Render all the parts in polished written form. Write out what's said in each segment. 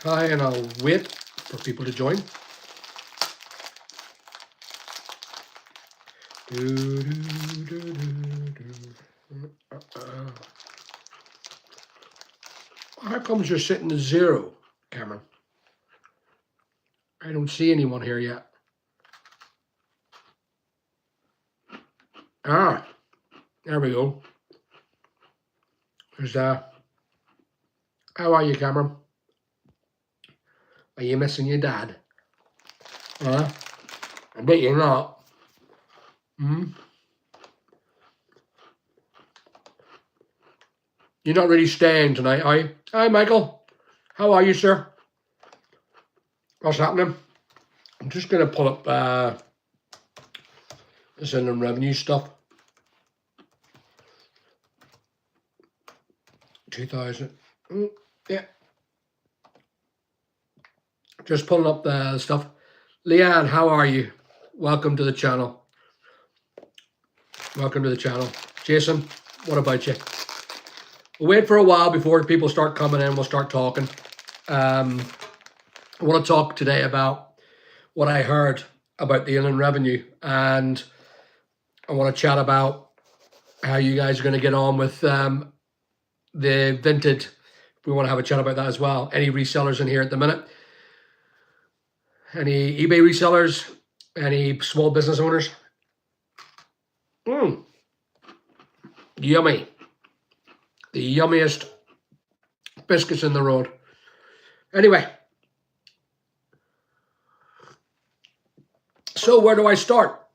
Hi, and I'll wait for people to join. How comes you're sitting to 0, Cameron? I don't see anyone here yet. Ah, there we go. There's how are you, Cameron? Are you missing your dad? I bet you're not. You're not really staying tonight, are you? Hi, Michael. How are you, sir? What's happening? I'm just going to pull up this inland revenue stuff. 2000. Yeah. Just pulling up the stuff. Leanne, how are you? Welcome to the channel. Welcome to the channel. Jason, what about you? We'll wait for a while before people start coming in. We'll start talking. I want to talk today about what I heard about the inland revenue, and I want to chat about how you guys are going to get on with the Vinted. We want to have a chat about that as well. Any resellers in here at the minute? Any eBay resellers? Any small business owners? Yummy. The yummiest biscuits in the road. Anyway. So where do I start?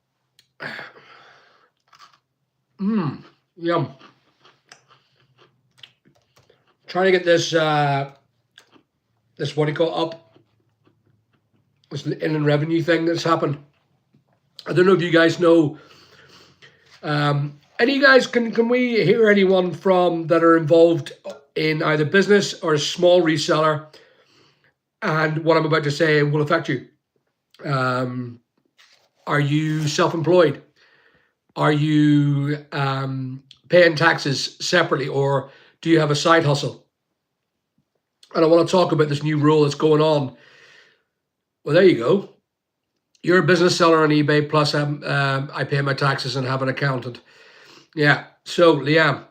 Yum. Trying to get this, what do you call it, up. This inland revenue thing that's happened. I don't know if you guys know. Any guys, can we hear anyone from that are involved in either business or a small reseller? And what I'm about to say will affect you. Are you self-employed? Are you paying taxes separately, or do you have a side hustle? And I want to talk about this new rule that's going on. Well, there you go. You're a business seller on eBay, plus I pay my taxes and have an accountant. Yeah. So, Liam,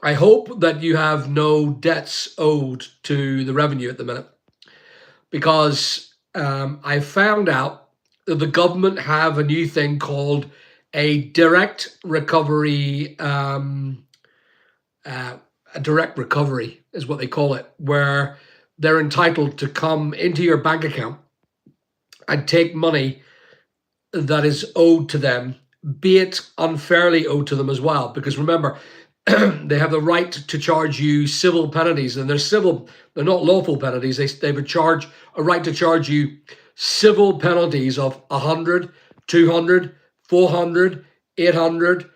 I hope that you have no debts owed to the revenue at the minute, because I found out that the government have a new thing called a direct recovery. A direct recovery is what they call it, where they're entitled to come into your bank account and take money that is owed to them, be it unfairly owed to them as well. Because remember, they have the right to charge you civil penalties, and they're civil, they're not lawful penalties. They have a right to charge you civil penalties of 100, 200, 400, 800,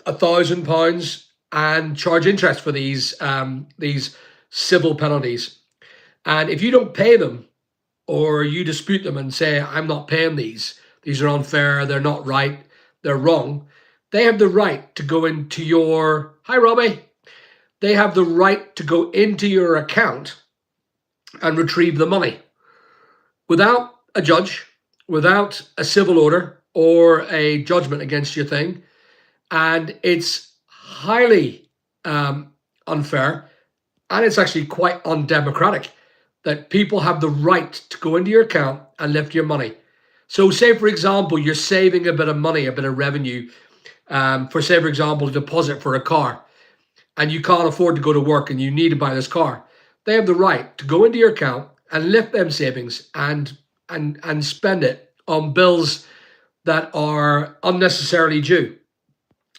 £1,000, and charge interest for these civil penalties. And if you don't pay them, or you dispute them and say, I'm not paying these are unfair, they're not right, they're wrong, they have the right to go into your, hi Robbie, they have the right to go into your account and retrieve the money without a judge, without a civil order or a judgment against your thing. And it's highly unfair, and it's actually quite undemocratic that people have the right to go into your account and lift your money. So say, for example, you're saving a bit of money, a bit of revenue, for, say, for example, a deposit for a car, and you can't afford to go to work and you need to buy this car. They have the right to go into your account and lift them savings and spend it on bills that are unnecessarily due.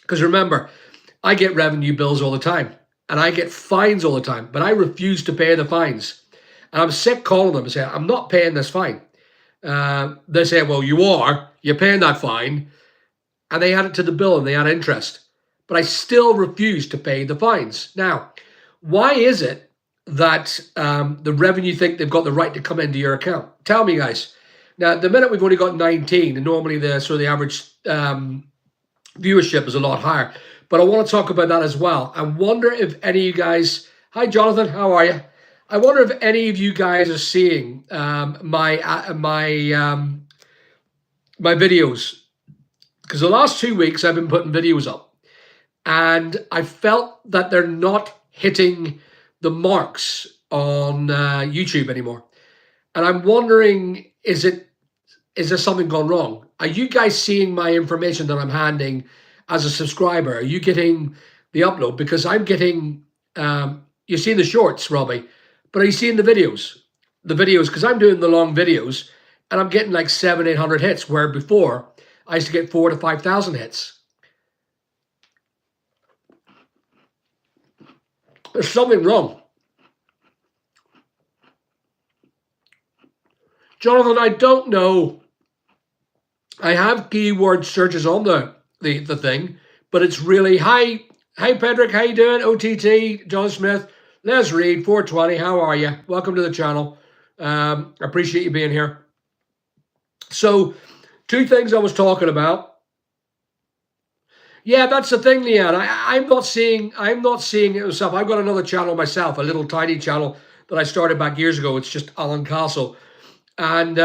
Because remember, I get revenue bills all the time, and I get fines all the time, but I refuse to pay the fines. And I'm sick calling them and saying, I'm not paying this fine. They say, well, you're paying that fine. And they add it to the bill and they add interest. But I still refuse to pay the fines. Now, why is it that the revenue think they've got the right to come into your account? Tell me, guys. Now, at the minute we've only got 19, and normally the average viewership is a lot higher. But I want to talk about that as well. I wonder if any of you guys, hi Jonathan, how are you? I wonder if any of you guys are seeing my videos, because the last 2 weeks I've been putting videos up, and I felt that they're not hitting the marks on YouTube anymore. And I'm wondering, is there something gone wrong? Are you guys seeing my information that I'm handing as a subscriber? Are you getting the upload? Because I'm getting, you're seeing the shorts, Robbie, but are you seeing the videos? The videos, because I'm doing the long videos, and I'm getting like 700-800 hits, where before I used to get 4,000 to 5,000 hits. There's something wrong. Jonathan, I don't know. I have keyword searches on the thing, but it's really, hi Patrick, how you doing? OTT, John Smith, Les Reed, 420, how are you? Welcome to the channel. Appreciate you being here. So, 2 things I was talking about. Yeah, that's the thing, Leanne. I'm not seeing it myself. I've got another channel myself, a little tiny channel that I started back years ago. It's just Alan Castle. And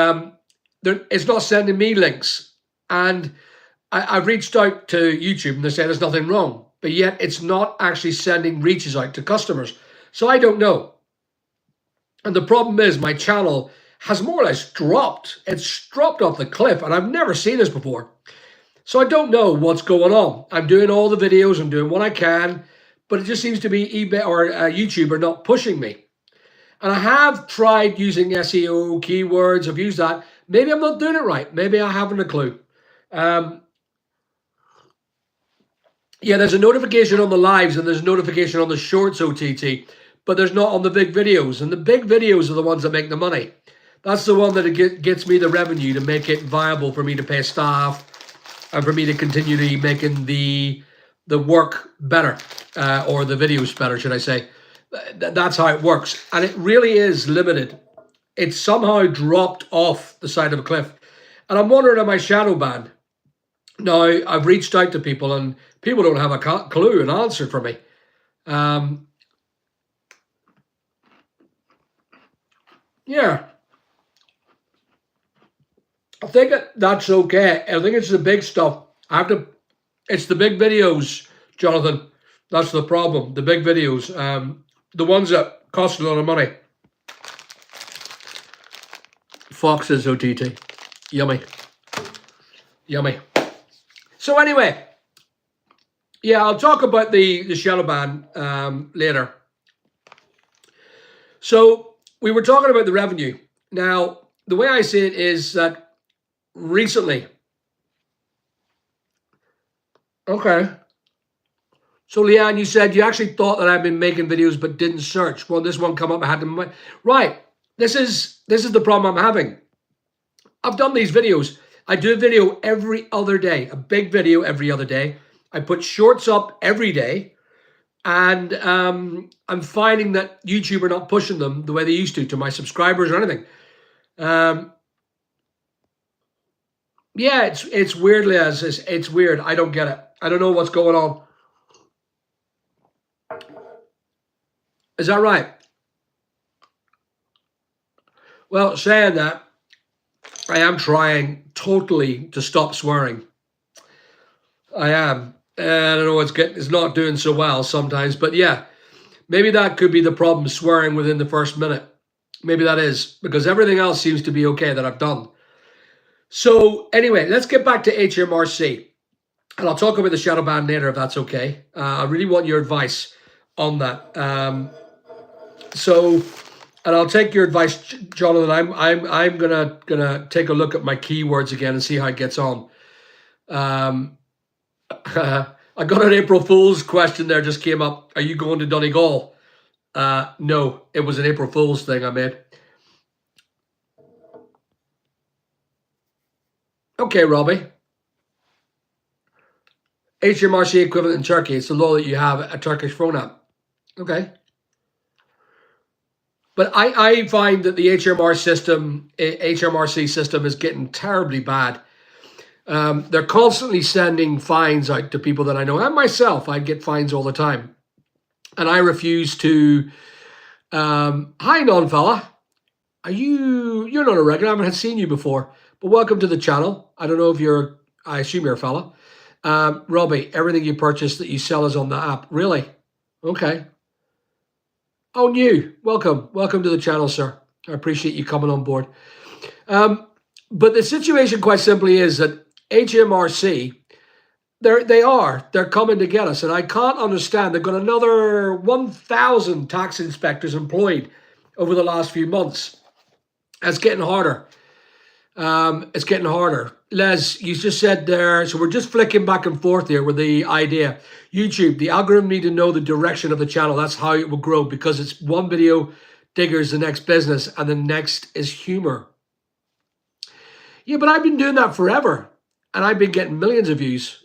it's not sending me links. And I've reached out to YouTube and they say there's nothing wrong. But yet it's not actually sending reaches out to customers. So I don't know. And the problem is my channel has more or less dropped. It's dropped off the cliff, and I've never seen this before. So I don't know what's going on. I'm doing all the videos, I'm doing what I can, but it just seems to be eBay or YouTube are not pushing me. And I have tried using SEO, keywords, I've used that. Maybe I'm not doing it right. Maybe I haven't a clue. Yeah, there's a notification on the lives and there's a notification on the shorts OTT, but there's not on the big videos. And the big videos are the ones that make the money. That's the one that gets me the revenue to make it viable for me to pay staff and for me to continue to making the work better, or the videos better, should I say. That's how it works. And it really is limited. It's somehow dropped off the side of a cliff. And I'm wondering, am I shadow banned? Now, I've reached out to people and people don't have a clue and answer for me. Yeah. I think that's okay. I think it's the big stuff. It's the big videos, Jonathan. That's the problem. The big videos. The ones that cost a lot of money. Foxes OTT. Yummy. Yummy. So anyway, yeah, I'll talk about the shadow ban later. So we were talking about the revenue. Now, the way I see it is that recently, okay. So Leanne, you said you actually thought that I've been making videos but didn't search. Well, this one come up, I had to, right. This is the problem I'm having. I've done these videos. I do a video every other day, a big video every other day. I put shorts up every day, and I'm finding that YouTube are not pushing them the way they used to my subscribers or anything. Yeah, it's weirdly it's weird. I don't get it. I don't know what's going on. Is that right? Well, saying that, I am trying totally to stop swearing. I am. And I don't know, it's not doing so well sometimes, but yeah, maybe that could be the problem, swearing within the first minute. Maybe that is, because everything else seems to be okay that I've done. So anyway, let's get back to HMRC. And I'll talk about the shadow ban later if that's okay. I really want your advice on that. And I'll take your advice, Jonathan. I'm gonna take a look at my keywords again and see how it gets on. I got an April Fool's question there just came up. Are you going to Donegal? No, it was an April Fool's thing I made. Okay, Robbie. HMRC equivalent in Turkey. It's the law that you have a Turkish phone app. Okay. But I find that the HMRC system is getting terribly bad. They're constantly sending fines out to people that I know. And myself, I get fines all the time. And I refuse to Hi, non-fella. You're not a regular. I haven't seen you before, but welcome to the channel. I don't know if I assume you're a fella. Robbie, everything you purchase that you sell is on the app. Really? Okay. Oh, new. Welcome. Welcome to the channel, sir. I appreciate you coming on board. But the situation quite simply is that HMRC, they're coming to get us. And I can't understand. They've got another 1,000 tax inspectors employed over the last few months. It's getting harder. It's getting harder. Les, you just said there, so we're just flicking back and forth here with the idea. YouTube, the algorithm need to know the direction of the channel. That's how it will grow, because it's one video diggers the next business and the next is humor. Yeah, but I've been doing that forever and I've been getting millions of views.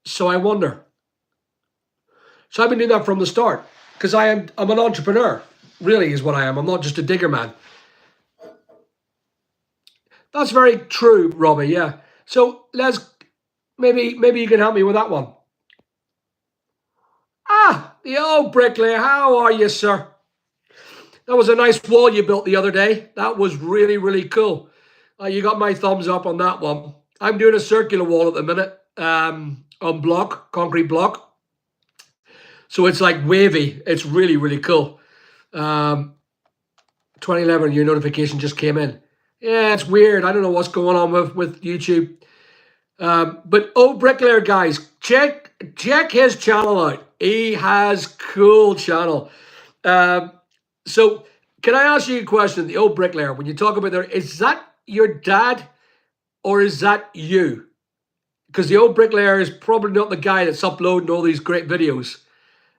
So I wonder. So I've been doing that from the start because I'm an entrepreneur, really is what I am. I'm not just a digger man. That's very true, Robbie. Yeah. So maybe you can help me with that one. Ah, the old bricklayer. How are you, sir? That was a nice wall you built the other day. That was really, really cool. You got my thumbs up on that one. I'm doing a circular wall at the minute on concrete block. So it's like wavy. It's really, really cool. 2011, your notification just came in. Yeah, it's weird. I don't know what's going on with YouTube. But old bricklayer, guys, check his channel out. He has cool channel. So can I ask you a question? The old bricklayer, when you talk about there, is that your dad or is that you? Because the old bricklayer is probably not the guy that's uploading all these great videos.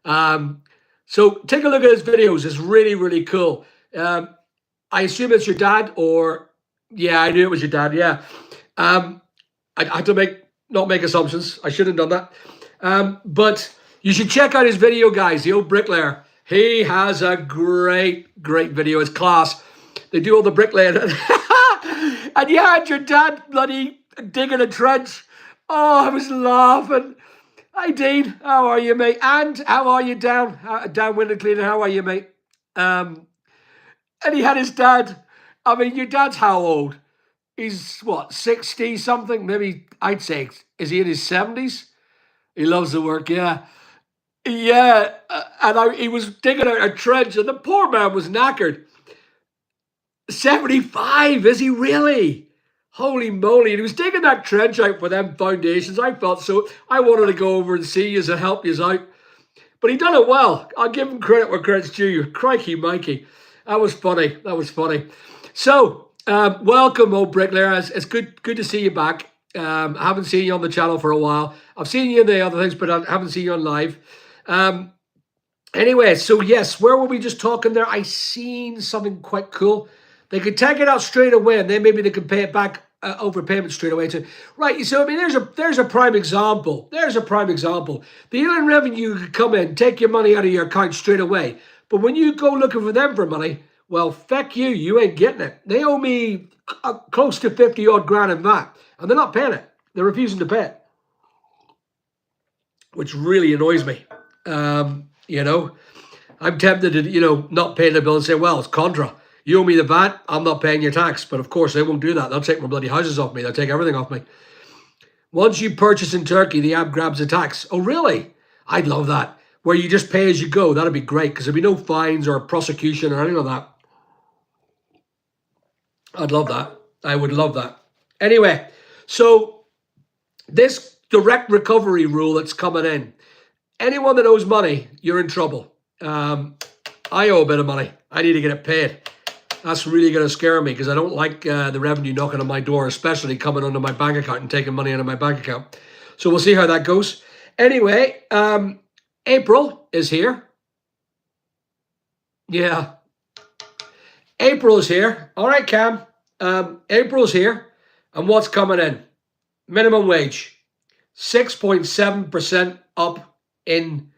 So take a look at his videos. It's really, really cool. I assume it's your dad, or yeah, I knew it was your dad. Yeah. I had to not make assumptions. I should have done that. But you should check out his video, guys. The old bricklayer. He has a great video. It's class. They do all the bricklaying. And you had your dad bloody digging a trench. Oh, I was laughing. Hi, Dean. How are you, mate? And how are you down window cleaner? How are you, mate? And he had his dad. I mean, your dad's how old? He's what, 60 something? Maybe I'd say, is he in his 70s? He loves the work, yeah. Yeah, and he was digging out a trench and the poor man was knackered. 75, is he really? Holy moly. And he was digging that trench out for them foundations. I wanted to go over and see you and help you out. But he done it well. I'll give him credit where credit's due. Crikey, Mikey. That was funny. So, welcome, old bricklayer. It's good to see you back. I haven't seen you on the channel for a while. I've seen you in the other things, but I haven't seen you on live. Anyway, so yes, where were we just talking there? I seen something quite cool. They could take it out straight away, and then maybe they can pay it back overpayment straight away too. Right. So I mean, there's a prime example. The Inland Revenue could come in, take your money out of your account straight away. But when you go looking for them for money, well, feck you. You ain't getting it. They owe me close to 50 odd grand in VAT, and they're not paying it. They're refusing to pay it, which really annoys me. You know, I'm tempted to, not pay the bill and say, well, it's contra. You owe me the VAT, I'm not paying your tax. But of course, they won't do that. They'll take my bloody houses off me. They'll take everything off me. Once you purchase in Turkey, the app grabs the tax. Oh, really? I'd love that. Where you just pay as you go. That'd be great because there'd be no fines or prosecution or anything like that. I'd love that. I would love that. Anyway, so this direct recovery rule that's coming in. Anyone that owes money, you're in trouble. I owe a bit of money. I need to get it paid. That's really going to scare me because I don't like the revenue knocking on my door, especially coming onto my bank account and taking money out of my bank account. So we'll see how that goes. Anyway, April is here. Yeah. April is here. All right, Cam. April's here. And what's coming in? Minimum wage. 6.7% up in...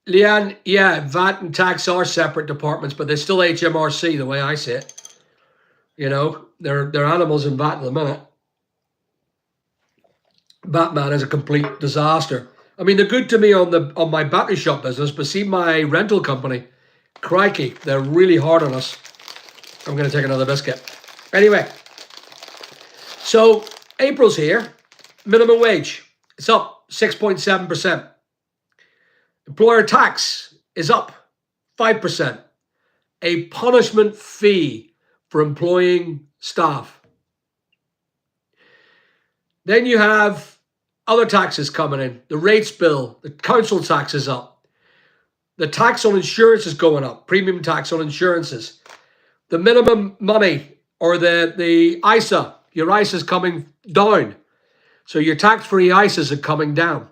Leanne, yeah, VAT and tax are separate departments, but they're still HMRC the way I see it. They're animals in VAT at the minute. Batman is a complete disaster. I mean, they're good to me on my battery shop business, but see my rental company, Crikey, they're really hard on us. I'm going to take another biscuit. Anyway, so April's here. Minimum wage, it's up 6.7%. Employer tax is up 5%. A punishment fee for employing staff. Then you have other taxes coming in. The rates bill, the council tax is up. The tax on insurance is going up. Premium tax on insurances. The minimum money or the ISA, your ISA is coming down. So your tax-free ISAs are coming down.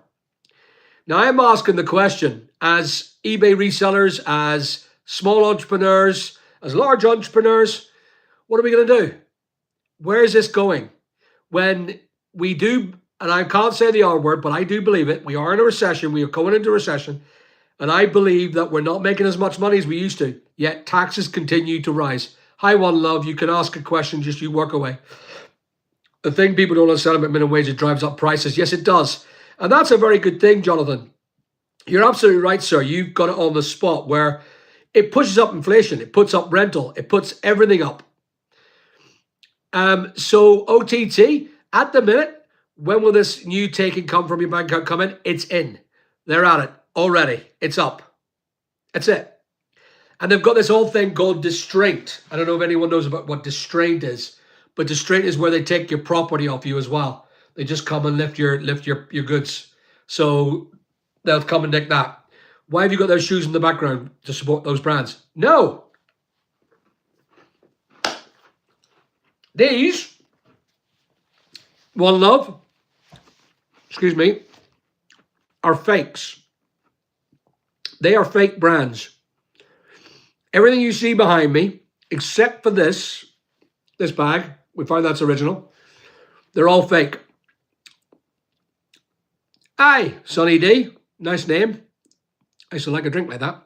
Now I'm asking the question, as eBay resellers, as small entrepreneurs, as large entrepreneurs, what are we going to do? Where is this going? When we do, and I can't say the R word, but I do believe it. We are in a recession. We are going into recession. And I believe that we're not making as much money as we used to, yet taxes continue to rise. Hi, One Love. You can ask a question, just you work away. The thing people don't understand about minimum wage, it drives up prices. Yes, it does. And that's a very good thing, Jonathan. You're absolutely right, sir. You've got it on the spot where it pushes up inflation. It puts up rental. It puts everything up. So OTT, at the minute, when will this new taking come from your bank account come in? It's in. They're at it already. It's up. That's it. And they've got this whole thing called distraint. I don't know if anyone knows about what distraint is, but distraint is where they take your property off you as well. They just come and lift your goods. So they'll come and nick that. Why have you got those shoes in the background to support those brands? No. These, One Love, excuse me, are fakes. They are fake brands. Everything you see behind me, except for this bag, we find that's original. They're all fake. Hi, Sonny D. Nice name. I used to like a drink like that.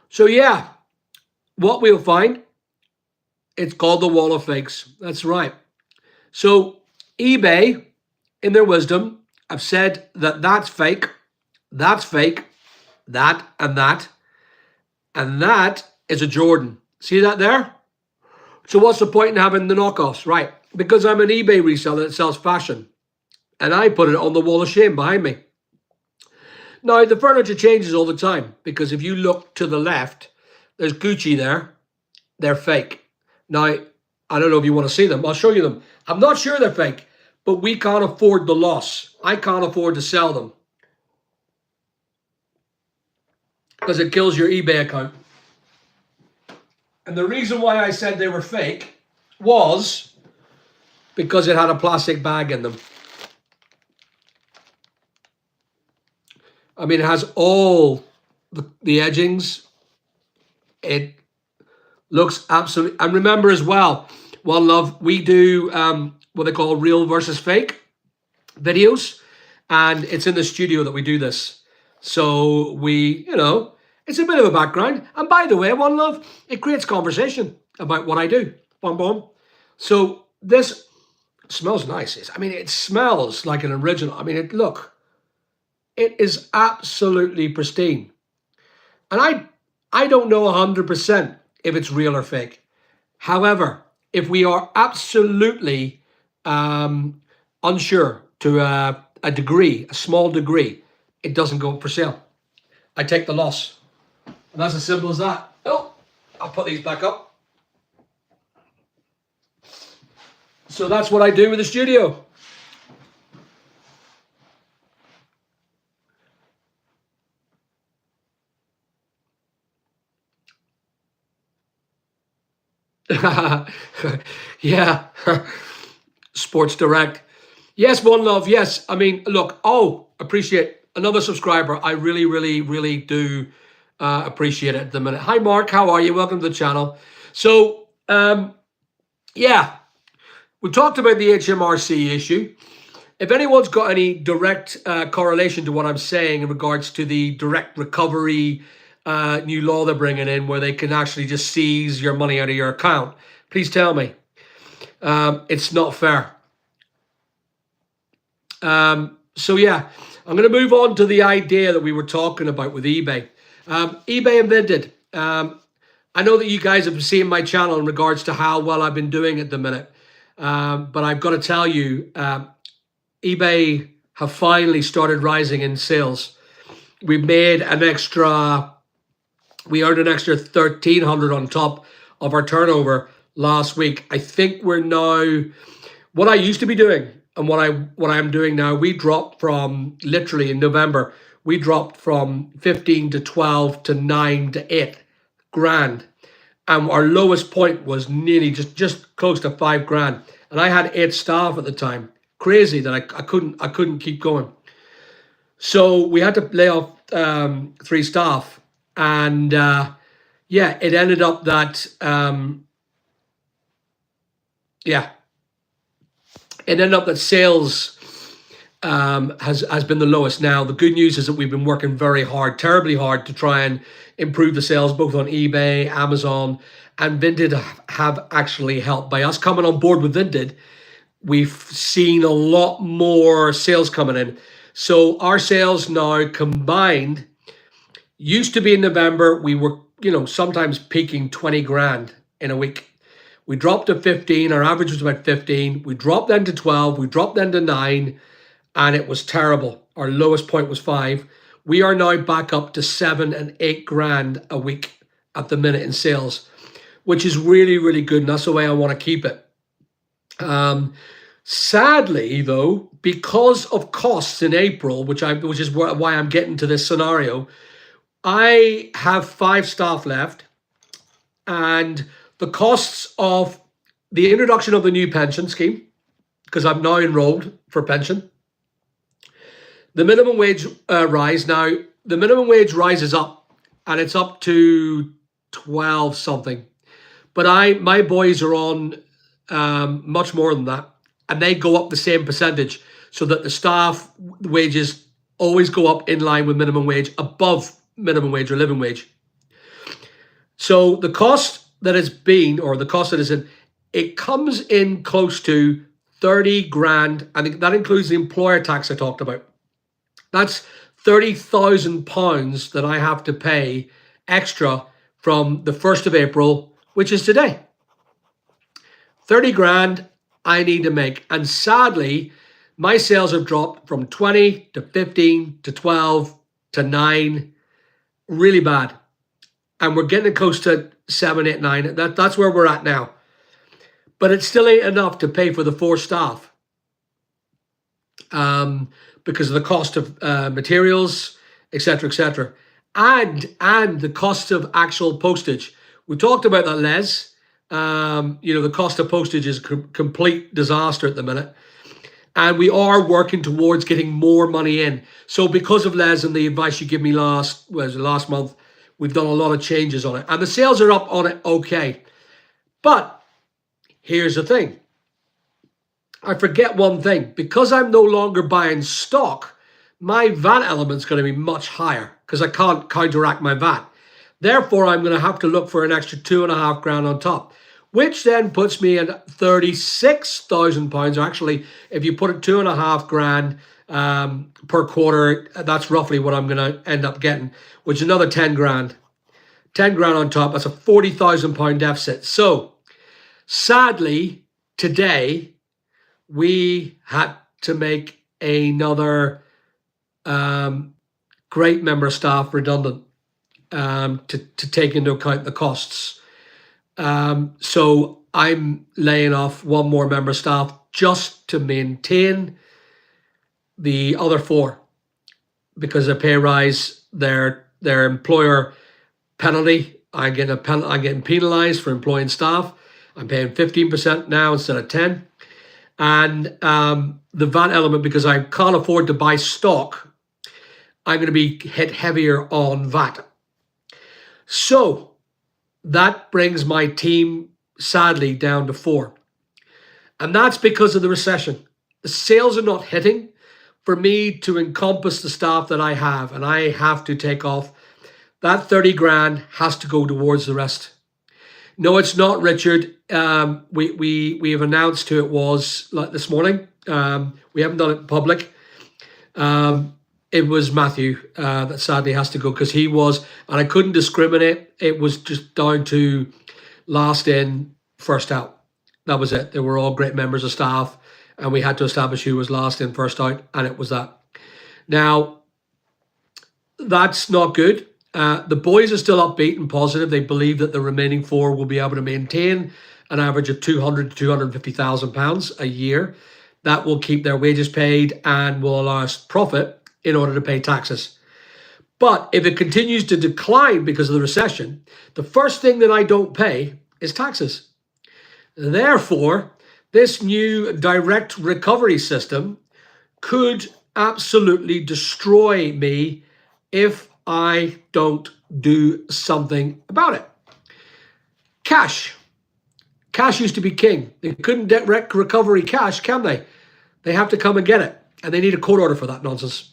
So yeah, what we'll find, it's called the wall of fakes. That's right. So eBay, in their wisdom, have said that that's fake, that, and that is a Jordan. See that there? So what's the point in having the knockoffs? Right, because I'm an eBay reseller that sells fashion, and I put it on the wall of shame behind me. Now, the furniture changes all the time, because if you look to the left, there's Gucci there. They're fake. Now, I don't know if you want to see them. I'll show you them. I'm not sure they're fake, but we can't afford the loss. I can't afford to sell them, because it kills your eBay account. And the reason why I said they were fake was because it had a plastic bag in them. I mean, it has all the edgings. It looks absolutely... And remember as well, One Love, we do what they call real versus fake videos. And it's in the studio that we do this. So we, it's a bit of a background. And by the way, One Love, it creates conversation about what I do. Boom, boom. So this smells nice. I mean, it smells like an original. I mean, look. It is absolutely pristine. And I don't know 100% if it's real or fake. However, if we are absolutely unsure to a degree, a small degree, it doesn't go up for sale. I take the loss. And that's as simple as that. Oh, I'll put these back up. So that's what I do with the studio. Yeah. Sports Direct. Yes, One Love. Yes. I mean, look. Oh, appreciate another subscriber. I really, really, really do appreciate it at the minute. Hi, Mark. How are you? Welcome to the channel. So, yeah, we talked about the HMRC issue. If anyone's got any direct correlation to what I'm saying in regards to the direct recovery new law they're bringing in, where they can actually just seize your money out of your account, please tell me. It's not fair. So yeah, I'm going to move on to the idea that we were talking about with eBay. eBay and Vinted. I know that you guys have seen my channel in regards to how well I've been doing at the minute. But I've got to tell you, eBay have finally started rising in sales. We earned an extra 1,300 on top of our turnover last week. I think we're now, what I used to be doing and what I'm doing now, we dropped from, literally in November, we dropped from 15 to 12 to 9 to 8 grand. And our lowest point was nearly just close to 5 grand. And I had 8 staff at the time. Crazy that I couldn't keep going. So we had to lay off 3 staff. And yeah, it ended up that sales has been the lowest. Now, the good news is that we've been working very hard, terribly hard, to try and improve the sales both on eBay, Amazon, and Vinted have actually helped. By us coming on board with Vinted, we've seen a lot more sales coming in. So our sales now combined, used to be in November, we were, sometimes peaking 20 grand in a week. We dropped to 15, our average was about 15. We dropped then to 12, we dropped then to 9, and it was terrible. Our lowest point was 5. We are now back up to 7 and 8 grand a week at the minute in sales, which is really, really good. And that's the way I want to keep it. Sadly, though, because of costs in April, which is why I'm getting to this scenario, I have 5 staff left, and the costs of the introduction of the new pension scheme, because I'm now enrolled for pension, the minimum wage rise. Now, the minimum wage rises up, and it's up to 12 something. But my boys are on much more than that, and they go up the same percentage, so that the staff wages always go up in line with minimum wage, above minimum wage or living wage. So the cost that has been, or the cost that is in, it comes in close to 30 grand. I think that includes the employer tax I talked about. That's £30,000 that I have to pay extra from the 1st of April, which is today. 30 grand I need to make. And sadly, my sales have dropped from 20 to 15 to 12 to 9. Really bad. And we're getting close to 7, 8, 9. That's where we're at now. But it still ain't enough to pay for the 4 staff. Because of the cost of materials, etc., etc., and the cost of actual postage. We talked about that, Les. The cost of postage is a complete disaster at the minute, and we are working towards getting more money in. So because of Les and the advice you gave me last month, we've done a lot of changes on it, and the sales are up on it. Okay, but here's the thing. I forget one thing. Because I'm no longer buying stock, my VAT element's going to be much higher because I can't counteract my VAT. Therefore, I'm going to have to look for an extra 2.5 grand on top, which then puts me at £36,000. Actually, if you put it 2.5 grand per quarter, that's roughly what I'm going to end up getting, which is another 10 grand. 10 grand on top. That's a £40,000 deficit. So, sadly, today, we had to make another great member of staff redundant to take into account the costs. So I'm laying off one more member of staff just to maintain the other 4, because their pay rise, their employer penalty, I'm getting penalized for employing staff. I'm paying 15% now instead of 10%. And the VAT element, because I can't afford to buy stock, I'm going to be hit heavier on VAT. So that brings my team, sadly, down to 4. And that's because of the recession. The sales are not hitting for me to encompass the staff that I have, and I have to take off. That 30 grand has to go towards the rest. No, it's not, Richard. We have announced who it was this morning. We haven't done it in public. it was Matthew that sadly has to go, because he was, and I couldn't discriminate. It was just down to last in, first out. That was it. They were all great members of staff, and we had to establish who was last in, first out, and it was that. Now, that's not good. The boys are still upbeat and positive. They believe that the remaining four will be able to maintain an average of £200,000 to £250,000 a year. That will keep their wages paid and will allow us profit in order to pay taxes. But if it continues to decline because of the recession, the first thing that I don't pay is taxes. Therefore, this new direct recovery system could absolutely destroy me if I don't do something about it. Cash. Cash used to be king. They couldn't direct recovery cash, can they? They have to come and get it. And they need a court order for that nonsense.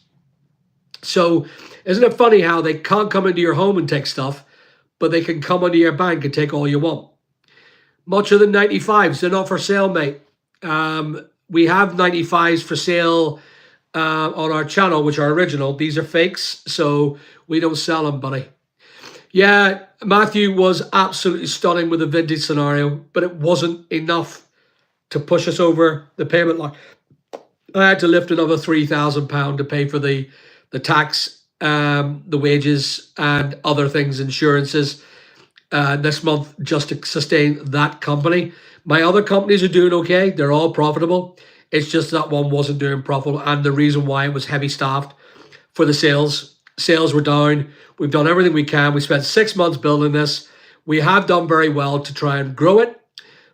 So isn't it funny how they can't come into your home and take stuff, but they can come into your bank and take all you want? Much of the 95s, they're not for sale, mate. We have 95s for sale on our channel, which are original. These are fakes, so we don't sell them, buddy. Yeah, Matthew was absolutely stunning with the vintage scenario, but it wasn't enough to push us over the payment line. I had to lift another £3,000 to pay for the tax, the wages, and other things, insurances, this month, just to sustain that company. My other companies are doing okay. They're all profitable. It's just that one wasn't doing profitable, and the reason why it was heavy staffed for the sales. Sales were down. We've done everything we can. We spent 6 months building this. We have done very well to try and grow it,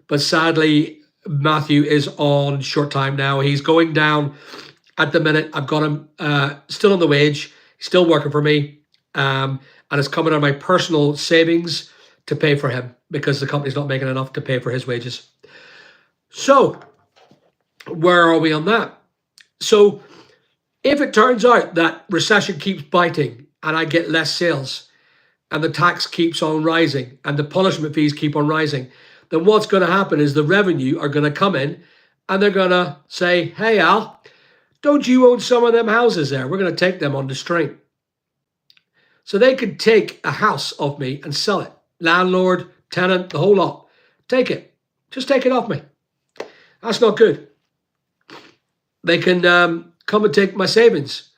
but sadly, Matthew is on short time now. He's going down at the minute. I've got him still on the wage. He's still working for me, and it's coming out of my personal savings to pay for him because the company's not making enough to pay for his wages. So where are we on that? So if it turns out that recession keeps biting and I get less sales and the tax keeps on rising and the punishment fees keep on rising, then what's going to happen is the revenue are going to come in and they're going to say, hey, Al, don't you own some of them houses there? We're going to take them on restraint. So they could take a house off me and sell it. Landlord, tenant, the whole lot. Take it. Just take it off me. That's not good. They can come and take my savings.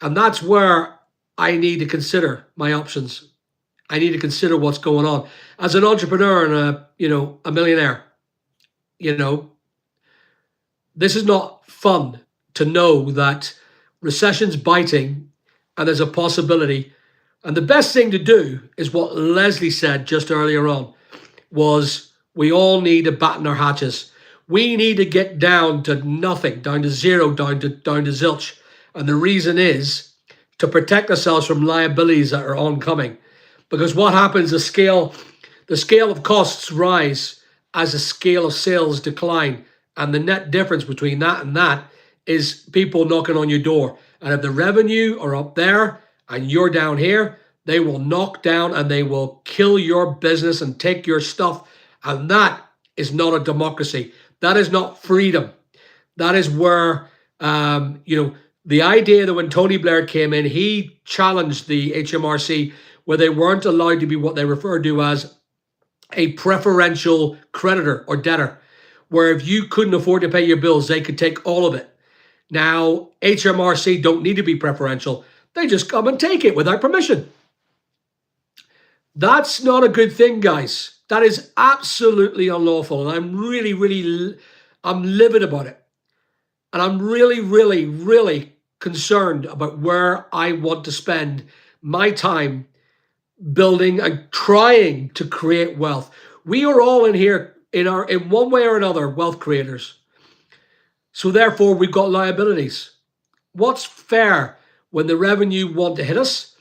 And that's where I need to consider my options. I need to consider what's going on. As an entrepreneur and a millionaire, this is not fun to know that recession's biting and there's a possibility. And the best thing to do is what Leslie said just earlier on, was we all need to batten our hatches. We need to get down to nothing, down to zero, down to zilch. And the reason is to protect ourselves from liabilities that are oncoming. Because what happens, the scale of costs rise as the scale of sales decline. And the net difference between that and that is people knocking on your door. And if the revenue are up there and you're down here, they will knock down and they will kill your business and take your stuff. And that is not a democracy. That is not freedom. That is where, the idea that when Tony Blair came in, he challenged the HMRC where they weren't allowed to be what they refer to as a preferential creditor or debtor, where if you couldn't afford to pay your bills, they could take all of it. Now, HMRC don't need to be preferential. They just come and take it without permission. That's not a good thing, guys. That is absolutely unlawful. And I'm livid about it. And I'm really concerned about where I want to spend my time building and trying to create wealth. We are all in here in one way or another wealth creators. So therefore we've got liabilities. What's fair when the revenue want to hit us?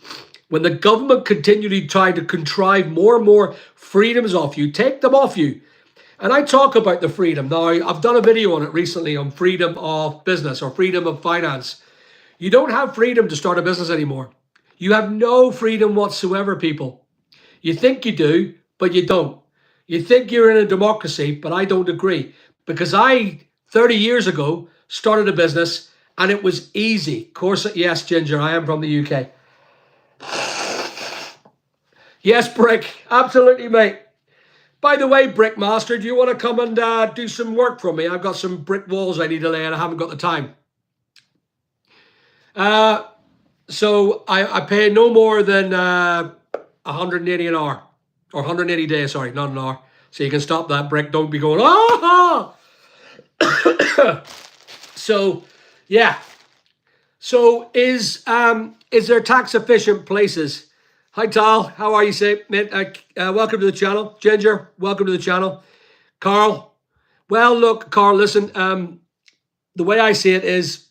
When the government continually try to contrive more and more freedoms off you, take them off you. And I talk about the freedom. Now, I've done a video on it recently on freedom of business or freedom of finance. You don't have freedom to start a business anymore. You have no freedom whatsoever, people. You think you do, but you don't. You think you're in a democracy, but I don't agree. Because I, 30 years ago, started a business And it was easy. Of course, yes, Ginger, I am from the UK. Yes, Brick, absolutely, mate. By the way, Brickmaster, do you want to come and do some work for me? I've got some brick walls I need to lay and I haven't got the time. So I pay no more than 180 an hour. Or 180 days, sorry, not an hour. So you can stop that, Brick. Don't be going, ah! So, yeah. So is there tax efficient places? Hi, Tal. How are you, mate? Welcome to the channel. Ginger, welcome to the channel. Carl. Well, look, Carl, listen. The way I see it is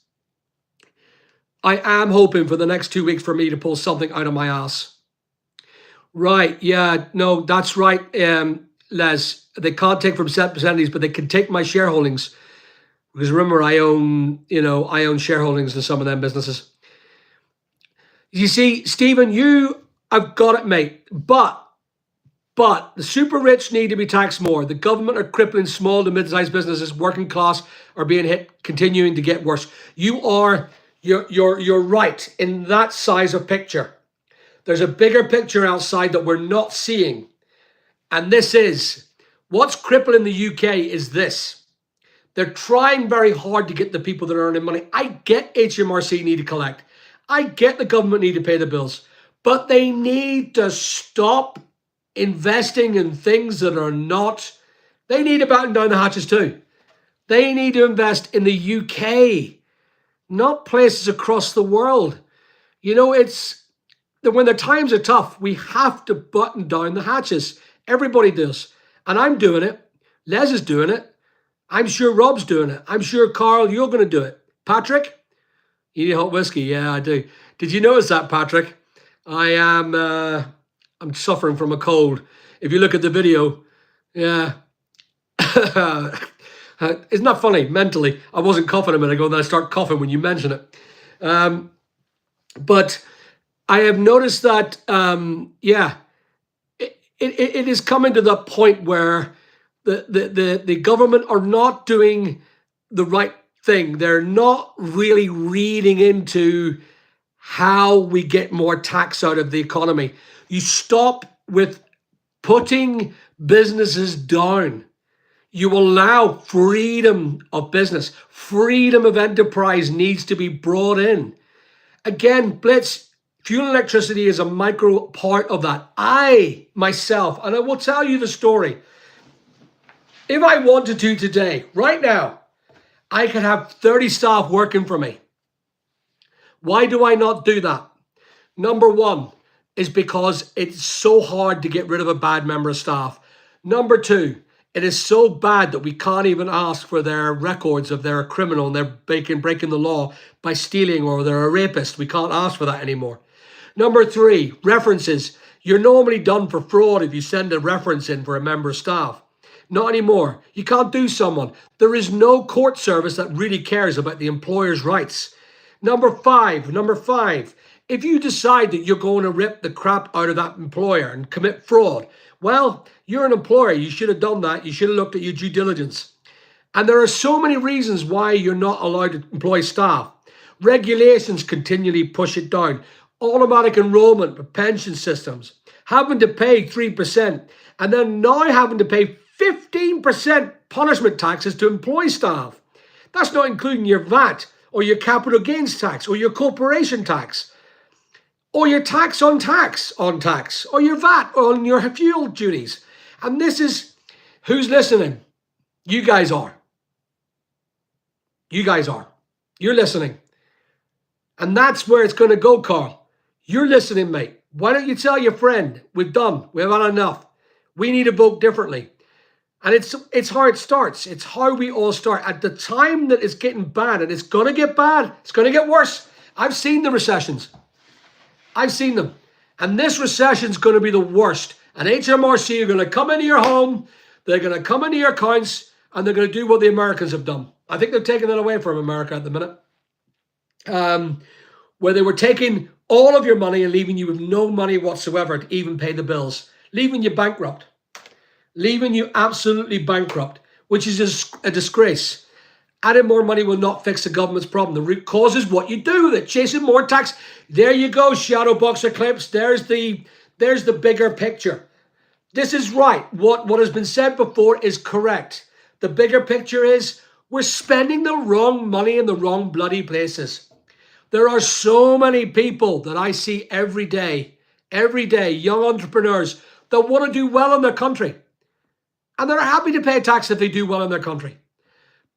I am hoping for the next 2 weeks for me to pull something out of my ass. Right. Yeah. No, that's right, Les. They can't take from set percentages, but they can take my shareholdings. Because remember, I own shareholdings in some of them businesses. You see, Stephen, I've got it, mate. But the super rich need to be taxed more. The government are crippling small to mid-sized businesses. Working class are being hit, continuing to get worse. You're right in that size of picture. There's a bigger picture outside that we're not seeing. And this is, what's crippling the UK is this. They're trying very hard to get the people that are earning money. I get HMRC need to collect. I get the government need to pay the bills. But they need to stop investing in things that are not. They need to batten down the hatches too. They need to invest in the UK, not places across the world. You know, it's that when the times are tough, we have to button down the hatches. Everybody does. And I'm doing it. Les is doing it. I'm sure Rob's doing it. I'm sure, Carl, you're going to do it. Patrick? You need hot whiskey? Yeah, I do. Did you notice that, Patrick? I'm suffering from a cold. If you look at the video, yeah. Isn't that funny? Mentally, I wasn't coughing a minute ago, then I start coughing when you mention it. But I have noticed that, it is coming to the point where the government are not doing the right thing. They're not really reading into how we get more tax out of the economy. You stop with putting businesses down. You allow freedom of business. Freedom of enterprise needs to be brought in. Again, Blitz, fuel and electricity is a micro part of that. I, myself, and I will tell you the story. If I wanted to today, right now, I could have 30 staff working for me. Why do I not do that? Number one is because it's so hard to get rid of a bad member of staff. Number two, it is so bad that we can't even ask for their records if they're a criminal and they're breaking the law by stealing or they're a rapist. We can't ask for that anymore. Number three, references. You're normally done for fraud if you send a reference in for a member of staff. Not anymore. You can't do someone. There is no court service that really cares about the employer's rights. Number five, if you decide that you're going to rip the crap out of that employer and commit fraud, well, you're an employer. You should have done that. You should have looked at your due diligence. And there are so many reasons why you're not allowed to employ staff. Regulations continually push it down. Automatic enrollment for pension systems. Having to pay 3%. And then now having to pay 15% punishment taxes to employ staff. That's not including your VAT or your capital gains tax or your corporation tax or your tax, or your VAT on your fuel duties. And this is, who's listening? You guys are. You guys are. You're listening. And that's where it's going to go, Carl. You're listening, mate. Why don't you tell your friend, we've done, we've had enough. We need to vote differently. And it's how it starts. It's how we all start. At the time that it's getting bad, and it's going to get bad, it's going to get worse. I've seen the recessions. I've seen them. And this recession is going to be the worst. And HMRC are going to come into your home, they're going to come into your accounts, and they're going to do what the Americans have done. I think they're taking that away from America at the minute. Where they were taking all of your money and leaving you with no money whatsoever to even pay the bills. Leaving you bankrupt. Leaving you absolutely bankrupt, which is a disgrace. Adding more money will not fix the government's problem. The root cause is what you do with it. Chasing more tax. There you go, shadow boxer clips. There's the bigger picture. This is right. What has been said before is correct. The bigger picture is we're spending the wrong money in the wrong bloody places. There are so many people that I see every day, young entrepreneurs that want to do well in their country. And they're happy to pay tax if they do well in their country.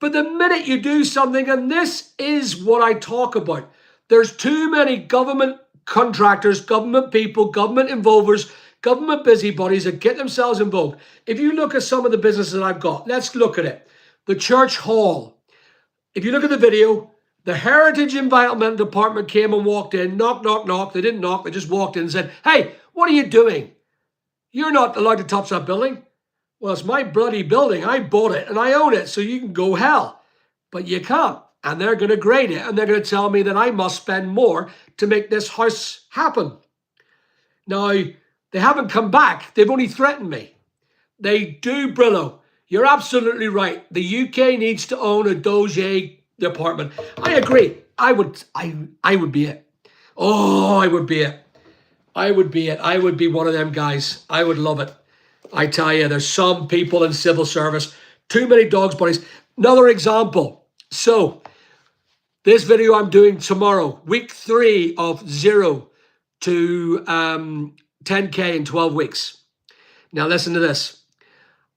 But the minute you do something, and this is what I talk about, there's too many government contractors, government people, government involvers, government busybodies that get themselves involved. If you look at some of the businesses that I've got, let's look at it. The church hall. If you look at the video, the Heritage Environment Department came and walked in, knock, knock, knock. They didn't knock, they just walked in and said, hey, what are you doing? You're not allowed to touch that building. Well, it's my bloody building. I bought it and I own it, so you can go hell. But you can't. And they're going to grade it and they're going to tell me that I must spend more to make this house happen. Now, they haven't come back. They've only threatened me. They do, Brillo. You're absolutely right. The UK needs to own a Doge department. I agree. I would be it. Oh, I would be it. I would be it. I would be one of them guys. I would love it. I tell you, there's some people in civil service, too many dogs buddies. Another example. So this video I'm doing tomorrow, week 3 of 0 to 10K in 12 weeks. Now listen to this.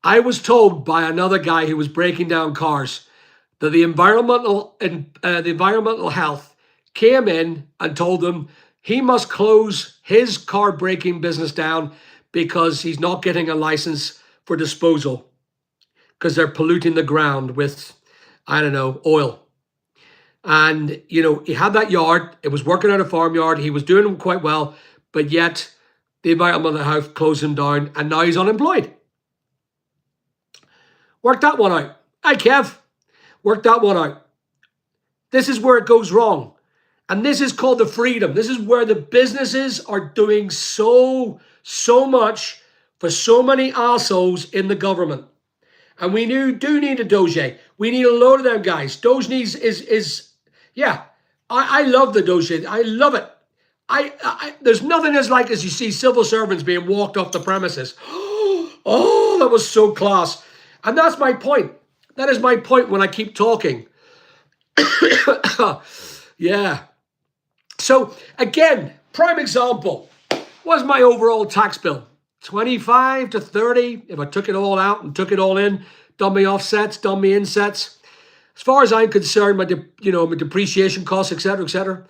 I was told by another guy who was breaking down cars that the environmental health came in and told them he must close his car breaking business down because he's not getting a license for disposal because they're polluting the ground with, I don't know, oil. And, you know, he had that yard. It was working at a farmyard. He was doing quite well, but yet the environmental health closed him down and now he's unemployed. Work that one out. Hi, Kev. Work that one out. This is where it goes wrong. And this is called the freedom. This is where the businesses are doing so much for so many assholes in the government. And we do need a Doge. We need a load of them guys. Doge needs yeah. I love the Doge. I love it. There's nothing as like as you see civil servants being walked off the premises. Oh, that was so class. And that's my point. That is my point when I keep talking. Yeah. So again, prime example. What's my overall tax bill? 25 to 30 if I took it all out and took it all in, done my offsets, done my insets. As far as I'm concerned, my depreciation costs, etc.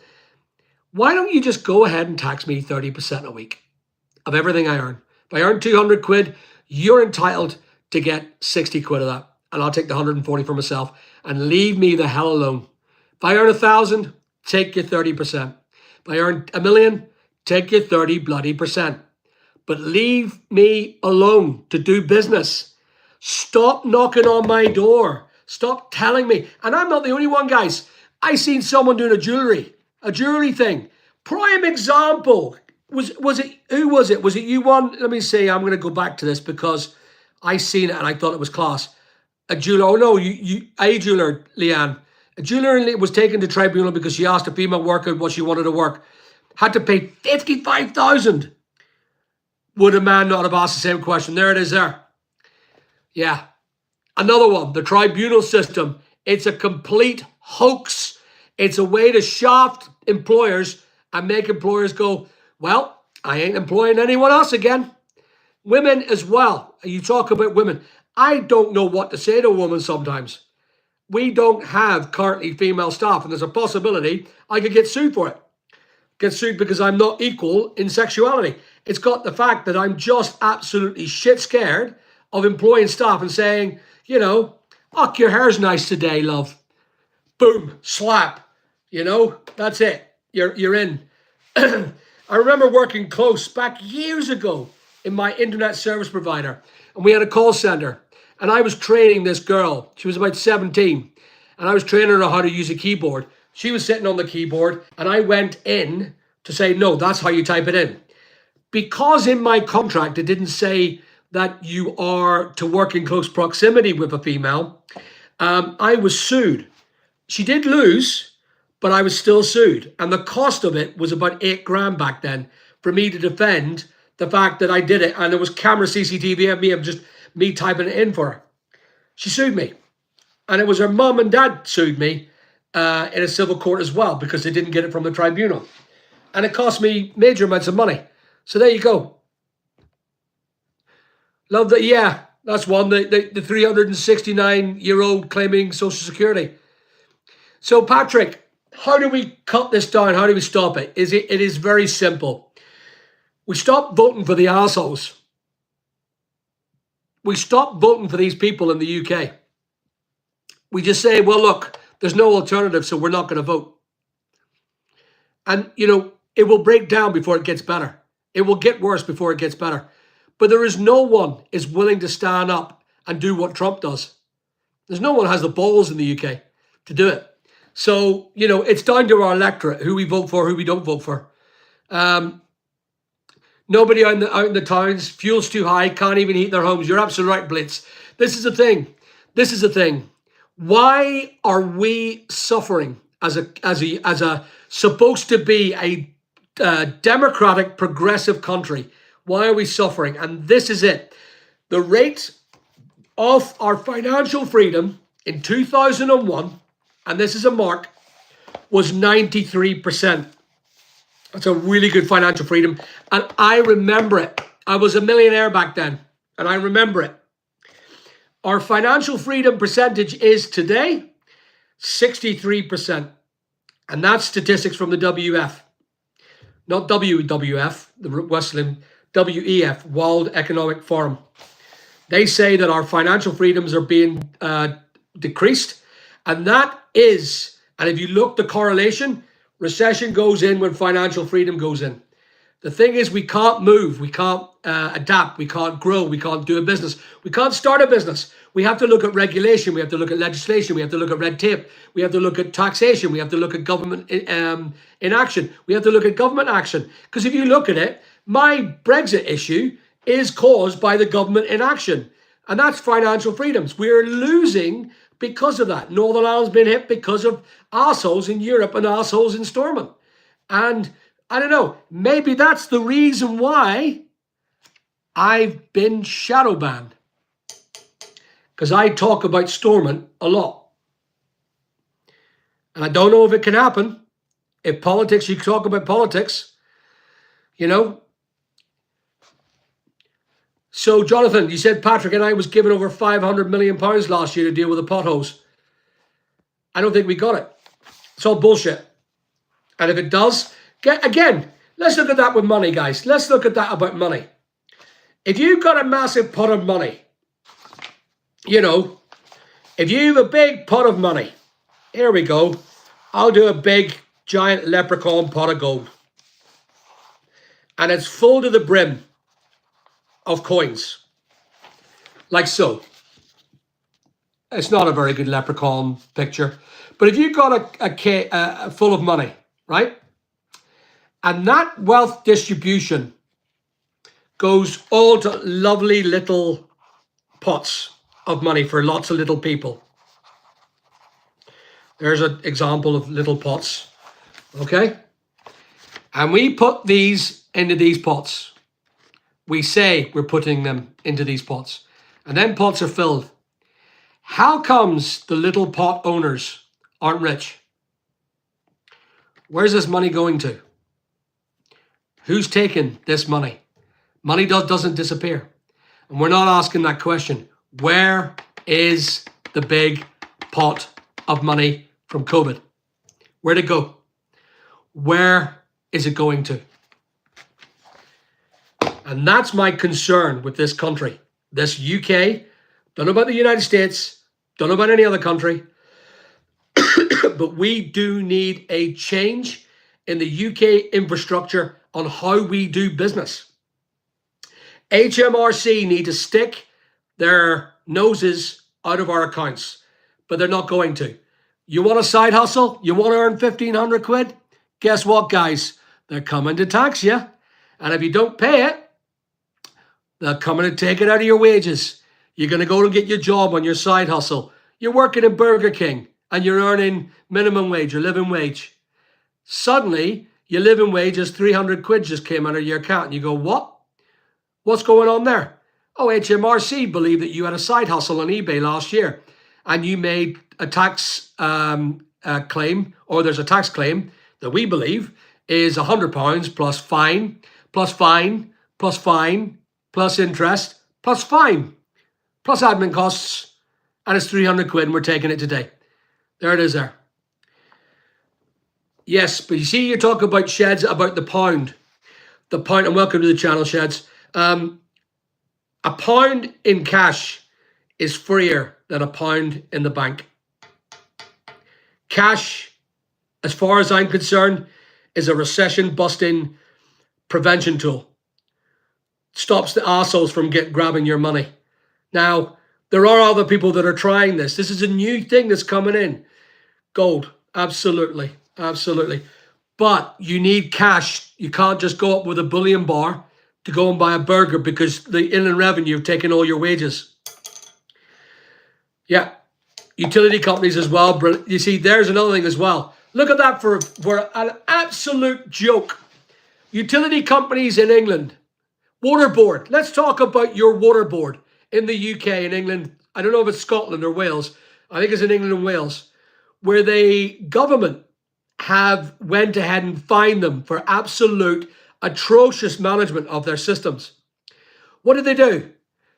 Why don't you just go ahead and tax me 30% a week of everything I earn? If I earn 200 quid, you're entitled to get 60 quid of that. And I'll take the 140 for myself and leave me the hell alone. If I earn 1,000, take your 30%. If I earn 1 million, take your 30 bloody %. But leave me alone to do business. Stop knocking on my door. Stop telling me. And I'm not the only one, guys. I seen someone doing a jewelry thing. Prime example. Was it, who was it? Was it you one? Let me see. I'm going to go back to this because I seen it and I thought it was class. A jeweler, oh no, a jeweler, Leanne. A jeweler was taken to tribunal because she asked a female worker what she wanted to work. Had to pay 55,000. Would a man not have asked the same question? There it is there. Yeah. Another one, the tribunal system. It's a complete hoax. It's a way to shaft employers and make employers go, well, I ain't employing anyone else again. Women as well. You talk about women. I don't know what to say to a woman sometimes. We don't have currently female staff, and there's a possibility I could get sued for it. Get sued because I'm not equal in sexuality. It's got the fact that I'm just absolutely shit scared of employing staff and saying, you know, oh, your hair's nice today, love. Boom, slap. You know, that's it. You're in. I remember working close back years ago in my internet service provider, and we had a call center, and I was training this girl. She was about 17, and I was training her how to use a keyboard. She was sitting on the keyboard, and I went in to say, no, that's how you type it in. Because in my contract, it didn't say that you are to work in close proximity with a female, I was sued. She did lose, but I was still sued. And the cost of it was about $8,000 back then for me to defend the fact that I did it. And there was camera CCTV of me, of just me typing it in for her. She sued me. And it was her mum and dad sued me in a civil court as well, because they didn't get it from the tribunal. And it cost me major amounts of money. So there you go. Love that. Yeah, that's one. The 369-year-old claiming Social Security. So Patrick, how do we cut this down? How do we stop it? It is very simple. We stop voting for the assholes. We stop voting for these people in the UK. We just say, well, look, there's no alternative, so we're not going to vote. And, you know, it will break down before it gets better. It will get worse before it gets better. But there is no one is willing to stand up and do what Trump does. There's no one has the balls in the UK to do it. So, you know, it's down to our electorate, who we vote for, who we don't vote for. Nobody out in the towns, fuel's too high, can't even heat their homes. You're absolutely right, Blitz. This is the thing. This is the thing. Why are we suffering as a supposed to be a democratic, progressive country? Why are we suffering? And this is it. The rate of our financial freedom in 2001, and this is a mark, was 93%. That's a really good financial freedom. And I remember it. I was a millionaire back then, and I remember it. Our financial freedom percentage is today 63%. And that's statistics from the WF. Not WWF, the Westland, WEF, World Economic Forum. They say that our financial freedoms are being decreased. And that is, and if you look the correlation, recession goes in when financial freedom goes in. The thing is, we can't move, we can't adapt, we can't grow, we can't do a business, we can't start a business. We have to look at regulation, we have to look at legislation, we have to look at red tape, we have to look at taxation, we have to look at government inaction, we have to look at government action. Because if you look at it, my Brexit issue is caused by the government inaction. And that's financial freedoms. We're losing because of that. Northern Ireland's been hit because of assholes in Europe and assholes in Stormont. And I don't know, maybe that's the reason why I've been shadow banned. Because I talk about Stormont a lot. And I don't know if it can happen. If politics, you talk about politics, you know. So, Jonathan, you said Patrick and I was given over £500 million last year to deal with the potholes. I don't think we got it. It's all bullshit. And if it does, again, let's look at that with money, guys. Let's look at that about money. If you've got a massive pot of money, you know, if you have a big pot of money, here we go. I'll do a big, giant leprechaun pot of gold. And it's full to the brim of coins, like so. It's not a very good leprechaun picture, but if you've got a full of money, right, and that wealth distribution goes all to lovely little pots of money for lots of little people. There's an example of little pots, okay, and we put these into these pots. We say we're putting them into these pots, and then pots are filled. How comes the little pot owners aren't rich? Where's this money going to? Who's taking this money? Money doesn't disappear. And we're not asking that question. Where is the big pot of money from COVID? Where'd it go? Where is it going to? And that's my concern with this country, this UK. Don't know about the United States, don't know about any other country, but we do need a change in the UK infrastructure on how we do business. HMRC need to stick their noses out of our accounts, but they're not going to. You want a side hustle? You want to earn 1,500 quid? Guess what, guys? They're coming to tax you. And if you don't pay it, they're coming to take it out of your wages. You're going to go to get your job on your side hustle. You're working in Burger King. and you're earning minimum wage or living wage. Suddenly, your living wage is 300 quid just came out of your account. And you go, what? What's going on there? Oh, HMRC believed that you had a side hustle on eBay last year and you made a tax claim, or there's a tax claim that we believe is £100 plus fine, plus fine, plus fine, plus interest, plus fine, plus admin costs, and it's 300 quid and we're taking it today. There it is there. Yes, but you see, you talk about Sheds, about the pound. The pound, and welcome to the channel, Sheds. A pound in cash is freer than a pound in the bank. Cash, as far as I'm concerned, is a recession-busting prevention tool. Stops the assholes from grabbing your money. Now, there are other people that are trying this. This is a new thing that's coming in. Gold, absolutely, absolutely. But you need cash. You can't just go up with a bullion bar to go and buy a burger because the Inland Revenue have taken all your wages. Yeah, utility companies as well. You see, there's another thing as well. Look at that for an absolute joke. Utility companies in England. Water board. Let's talk about your water board in the UK and England. I don't know if it's Scotland or Wales. I think it's in England and Wales, where the government have went ahead and fined them for absolute atrocious management of their systems. What did they do?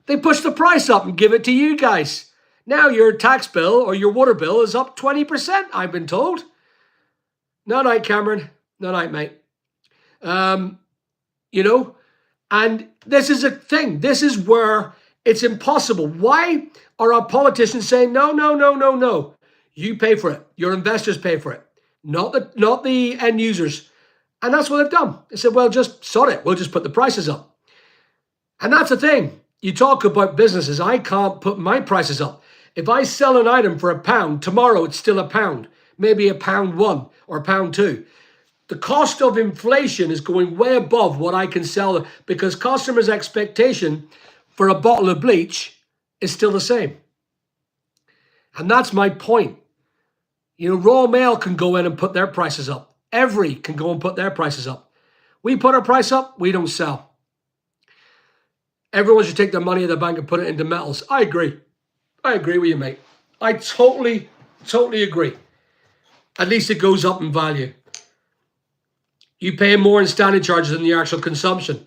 They pushed the price up and give it to you guys. Now your tax bill or your water bill is up 20%, I've been told. No night, Cameron. No night, mate. You know, and this is a thing. This is where it's impossible. Why are our politicians saying, no, no, no, no, no? You pay for it. Your investors pay for it. Not the end users. And that's what they've done. They said, well, just sod it. We'll just put the prices up. And that's the thing. You talk about businesses. I can't put my prices up. If I sell an item for £1, tomorrow it's still £1. Maybe £1.01 or £1.02. The cost of inflation is going way above what I can sell because customers' expectation for a bottle of bleach is still the same. And that's my point. You know, Royal Mail can go in and put their prices up. Every can go and put their prices up. We put our price up, we don't sell. Everyone should take their money in the bank and put it into metals. I agree. I agree with you, mate. I totally agree. At least it goes up in value. You pay more in standing charges than the actual consumption.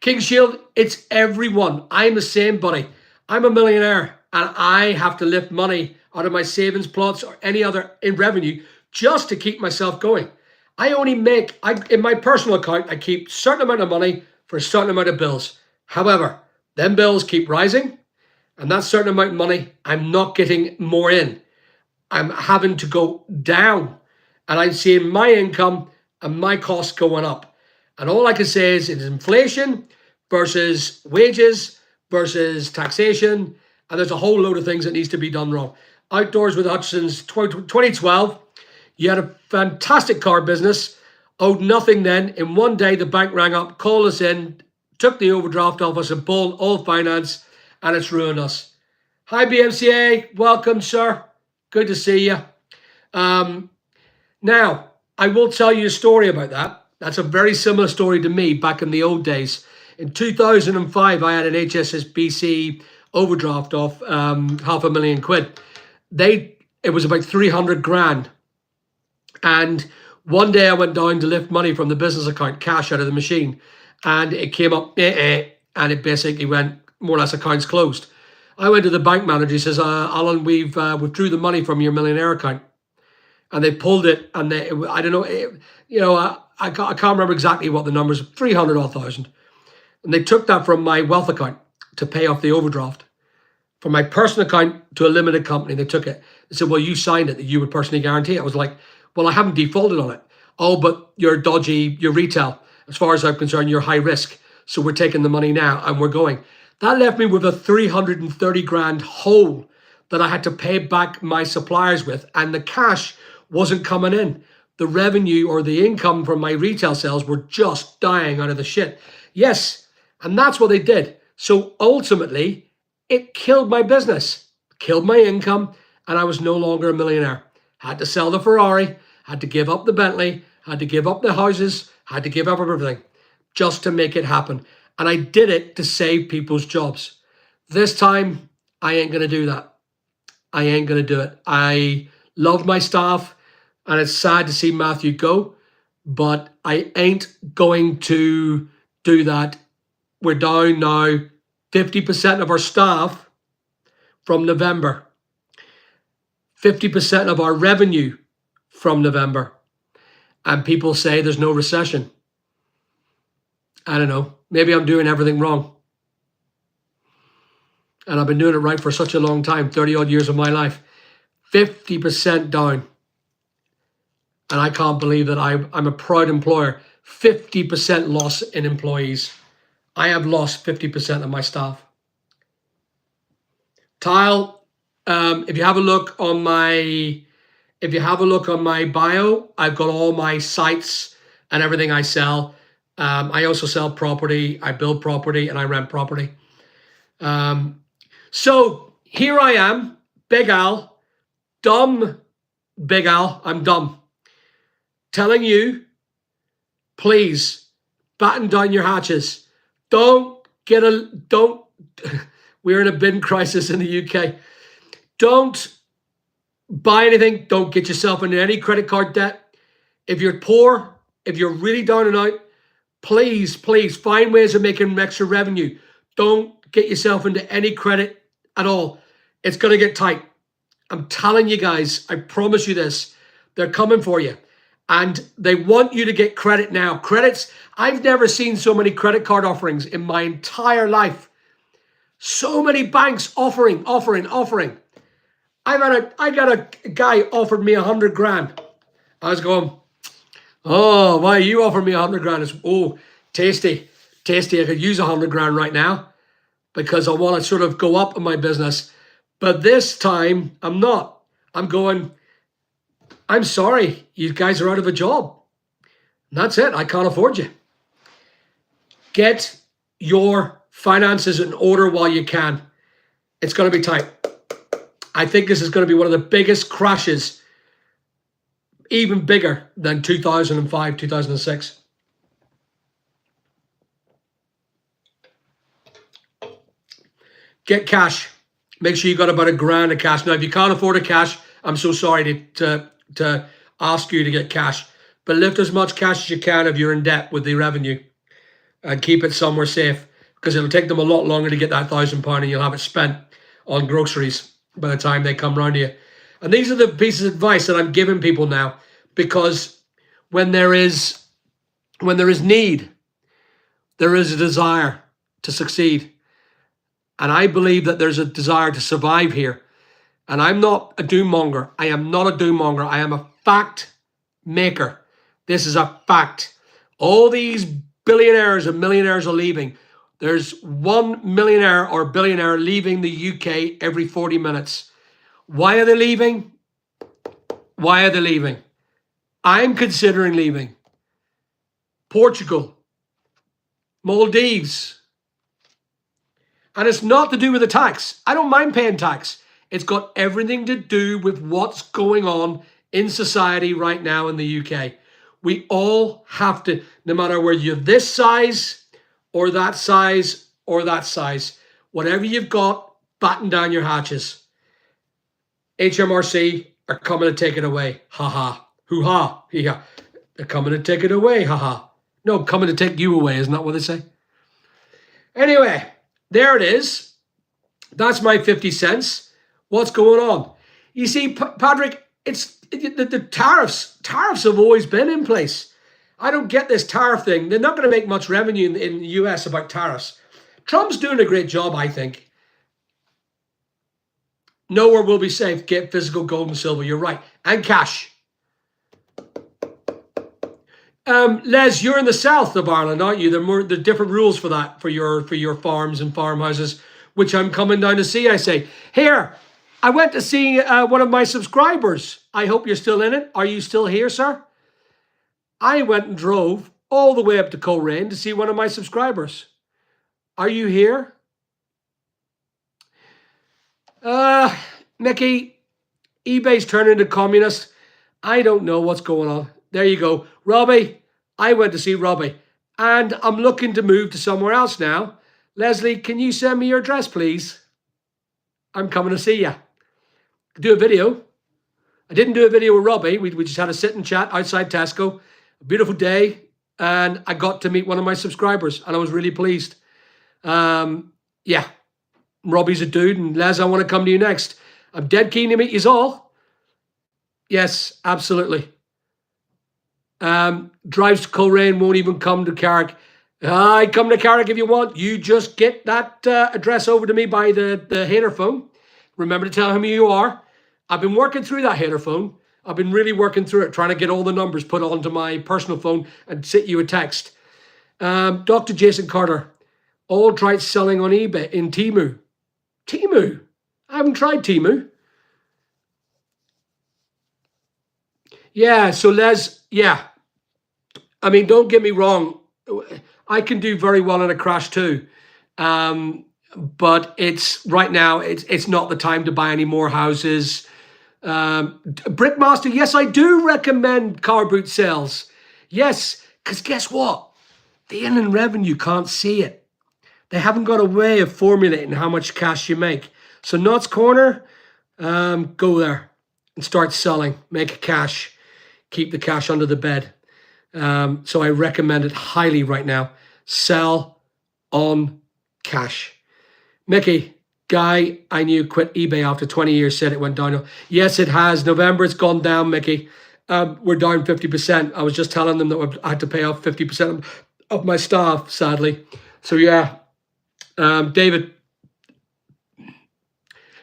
King Shield, it's everyone. I'm the same, buddy. I'm a millionaire and I have to lift money out of my savings plots or any other in revenue just to keep myself going. I only make, in my personal account, I keep a certain amount of money for a certain amount of bills. However, them bills keep rising and that certain amount of money, I'm not getting more in. I'm having to go down and I'm seeing my income and my costs going up. And all I can say is it's inflation versus wages versus taxation. And there's a whole load of things that needs to be done wrong. Outdoors with Hutchison's 2012, you had a fantastic car business, owed nothing then. In one day, the bank rang up, called us in, took the overdraft off us and pulled all finance, and it's ruined us. Hi, BMCA. Welcome, sir. Good to see you. Now, I will tell you a story about that. That's a very similar story to me back in the old days. In 2005, I had an HSBC overdraft of £500,000 quid. It was about 300 grand. And one day I went down to lift money from the business account, cash out of the machine, and it came up, and it basically went more or less accounts closed. I went to the bank manager. He says, Alan, we've withdrew the money from your millionaire account. And they pulled it, and I don't know, I can't remember exactly what the numbers, 300 odd thousand. And they took that from my wealth account to pay off the overdraft. From my personal account to a limited company, they took it. They said, well, you signed it that you would personally guarantee it. I was like, well, I haven't defaulted on it. Oh, but you're dodgy, you're retail. As far as I'm concerned, you're high risk. So we're taking the money now and we're going. That left me with a 330 grand hole that I had to pay back my suppliers with. And the cash wasn't coming in. The revenue or the income from my retail sales were just dying out of the shit. Yes, and that's what they did. So ultimately, it killed my business, killed my income, and I was no longer a millionaire. Had to sell the Ferrari, had to give up the Bentley, had to give up the houses, had to give up everything just to make it happen. And I did it to save people's jobs. This time, I ain't going to do that. I ain't going to do it. I love my staff, and it's sad to see Matthew go, but I ain't going to do that. We're down now 50% of our staff from November, 50% of our revenue from November, and people say there's no recession. I don't know. Maybe I'm doing everything wrong. And I've been doing it right for such a long time, 30 odd years of my life. 50% down. And I can't believe that I'm a proud employer. 50% loss in employees. I have lost 50% of my staff. Tile, if you have a look on my bio, I've got all my sites and everything I sell. I also sell property, I build property, and I rent property. So here I am, Big Al, dumb Big Al, I'm dumb, telling you, please batten down your hatches. We're in a bin crisis in the UK. Don't buy anything. Don't get yourself into any credit card debt. If you're poor, if you're really down and out, please find ways of making extra revenue. Don't get yourself into any credit at all. It's going to get tight. I'm telling you guys, I promise you this. They're coming for you. And they want you to get credit now. Credits, I've never seen so many credit card offerings in my entire life. So many banks offering. I got a guy offered me 100 grand. I was going, oh, why you offered me 100 grand? It's, oh, tasty. I could use 100 grand right now because I want to sort of go up in my business. But this time, I'm not. I'm going, I'm sorry, you guys are out of a job. And that's it. I can't afford you. Get your finances in order while you can. It's going to be tight. I think this is going to be one of the biggest crashes, even bigger than 2005, 2006. Get cash. Make sure you got about $1 grand of cash. Now, if you can't afford a cash, I'm so sorry to ask you to get cash. But lift as much cash as you can if you're in debt with the revenue. And keep it somewhere safe. Because it'll take them a lot longer to get that £1,000 and you'll have it spent on groceries by the time they come round to you. And these are the pieces of advice that I'm giving people now. Because when there is need, there is a desire to succeed. And I believe that there's a desire to survive here. And I'm not a doom monger. I am not a doom monger. I am a fact maker. This is a fact. All these billionaires and millionaires are leaving. There's one millionaire or billionaire leaving the UK every 40 minutes. Why are they leaving? I'm considering leaving. Portugal, Maldives. And it's not to do with the tax. I don't mind paying tax. It's got everything to do with what's going on in society right now in the UK. We all have to, no matter whether you're this size or that size or that size, whatever you've got, batten down your hatches. HMRC are coming to take it away. Ha ha. Hoo ha. Yeah. They're coming to take it away. Ha ha. No, coming to take you away. Isn't that what they say? Anyway, there it is. That's my 50 cents. What's going on? You see, Patrick, it's the tariffs. Tariffs have always been in place. I don't get this tariff thing. They're not going to make much revenue in the US about tariffs. Trump's doing a great job, I think. Nowhere will be safe. Get physical gold and silver. You're right. And cash. Les, you're in the south of Ireland, aren't you? There are different rules for that, for your farms and farmhouses, which I'm coming down to see. I say, here, I went to see one of my subscribers. I hope you're still in it. Are you still here, sir? I went and drove all the way up to Coleraine to see one of my subscribers. Are you here? Mickey, eBay's turning into communist. I don't know what's going on. There you go. Robbie, I went to see Robbie. And I'm looking to move to somewhere else now. Leslie, can you send me your address, please? I'm coming to see you. Do a video. I didn't do a video with Robbie. We just had a sit and chat outside Tesco. A beautiful day. And I got to meet one of my subscribers. And I was really pleased. Yeah. Robbie's a dude. And Les, I want to come to you next. I'm dead keen to meet you all. Yes, absolutely. Drives to Coleraine, won't even come to Carrick. I come to Carrick if you want. You just get that address over to me by the hater phone. Remember to tell him who you are. I've been working through that hater phone. I've been really working through it, trying to get all the numbers put onto my personal phone and send you a text. Dr. Jason Carter, all tried selling on eBay in Temu. Temu? I haven't tried Temu. Yeah, so Les, yeah. I mean, don't get me wrong. I can do very well in a crash too. But it's right now, it's not the time to buy any more houses. Brickmaster, yes, I do recommend car boot sales. Yes, because guess what? The Inland Revenue can't see it. They haven't got a way of formulating how much cash you make. So Knott's Corner, go there and start selling. Make cash. Keep the cash under the bed. So I recommend it highly right now. Sell on cash. Mickey, guy I knew quit eBay after 20 years, said it went downhill. Yes, it has. November, it's gone down, Mickey. We're down 50%. I was just telling them that I had to pay off 50% of my staff, sadly. So yeah. David.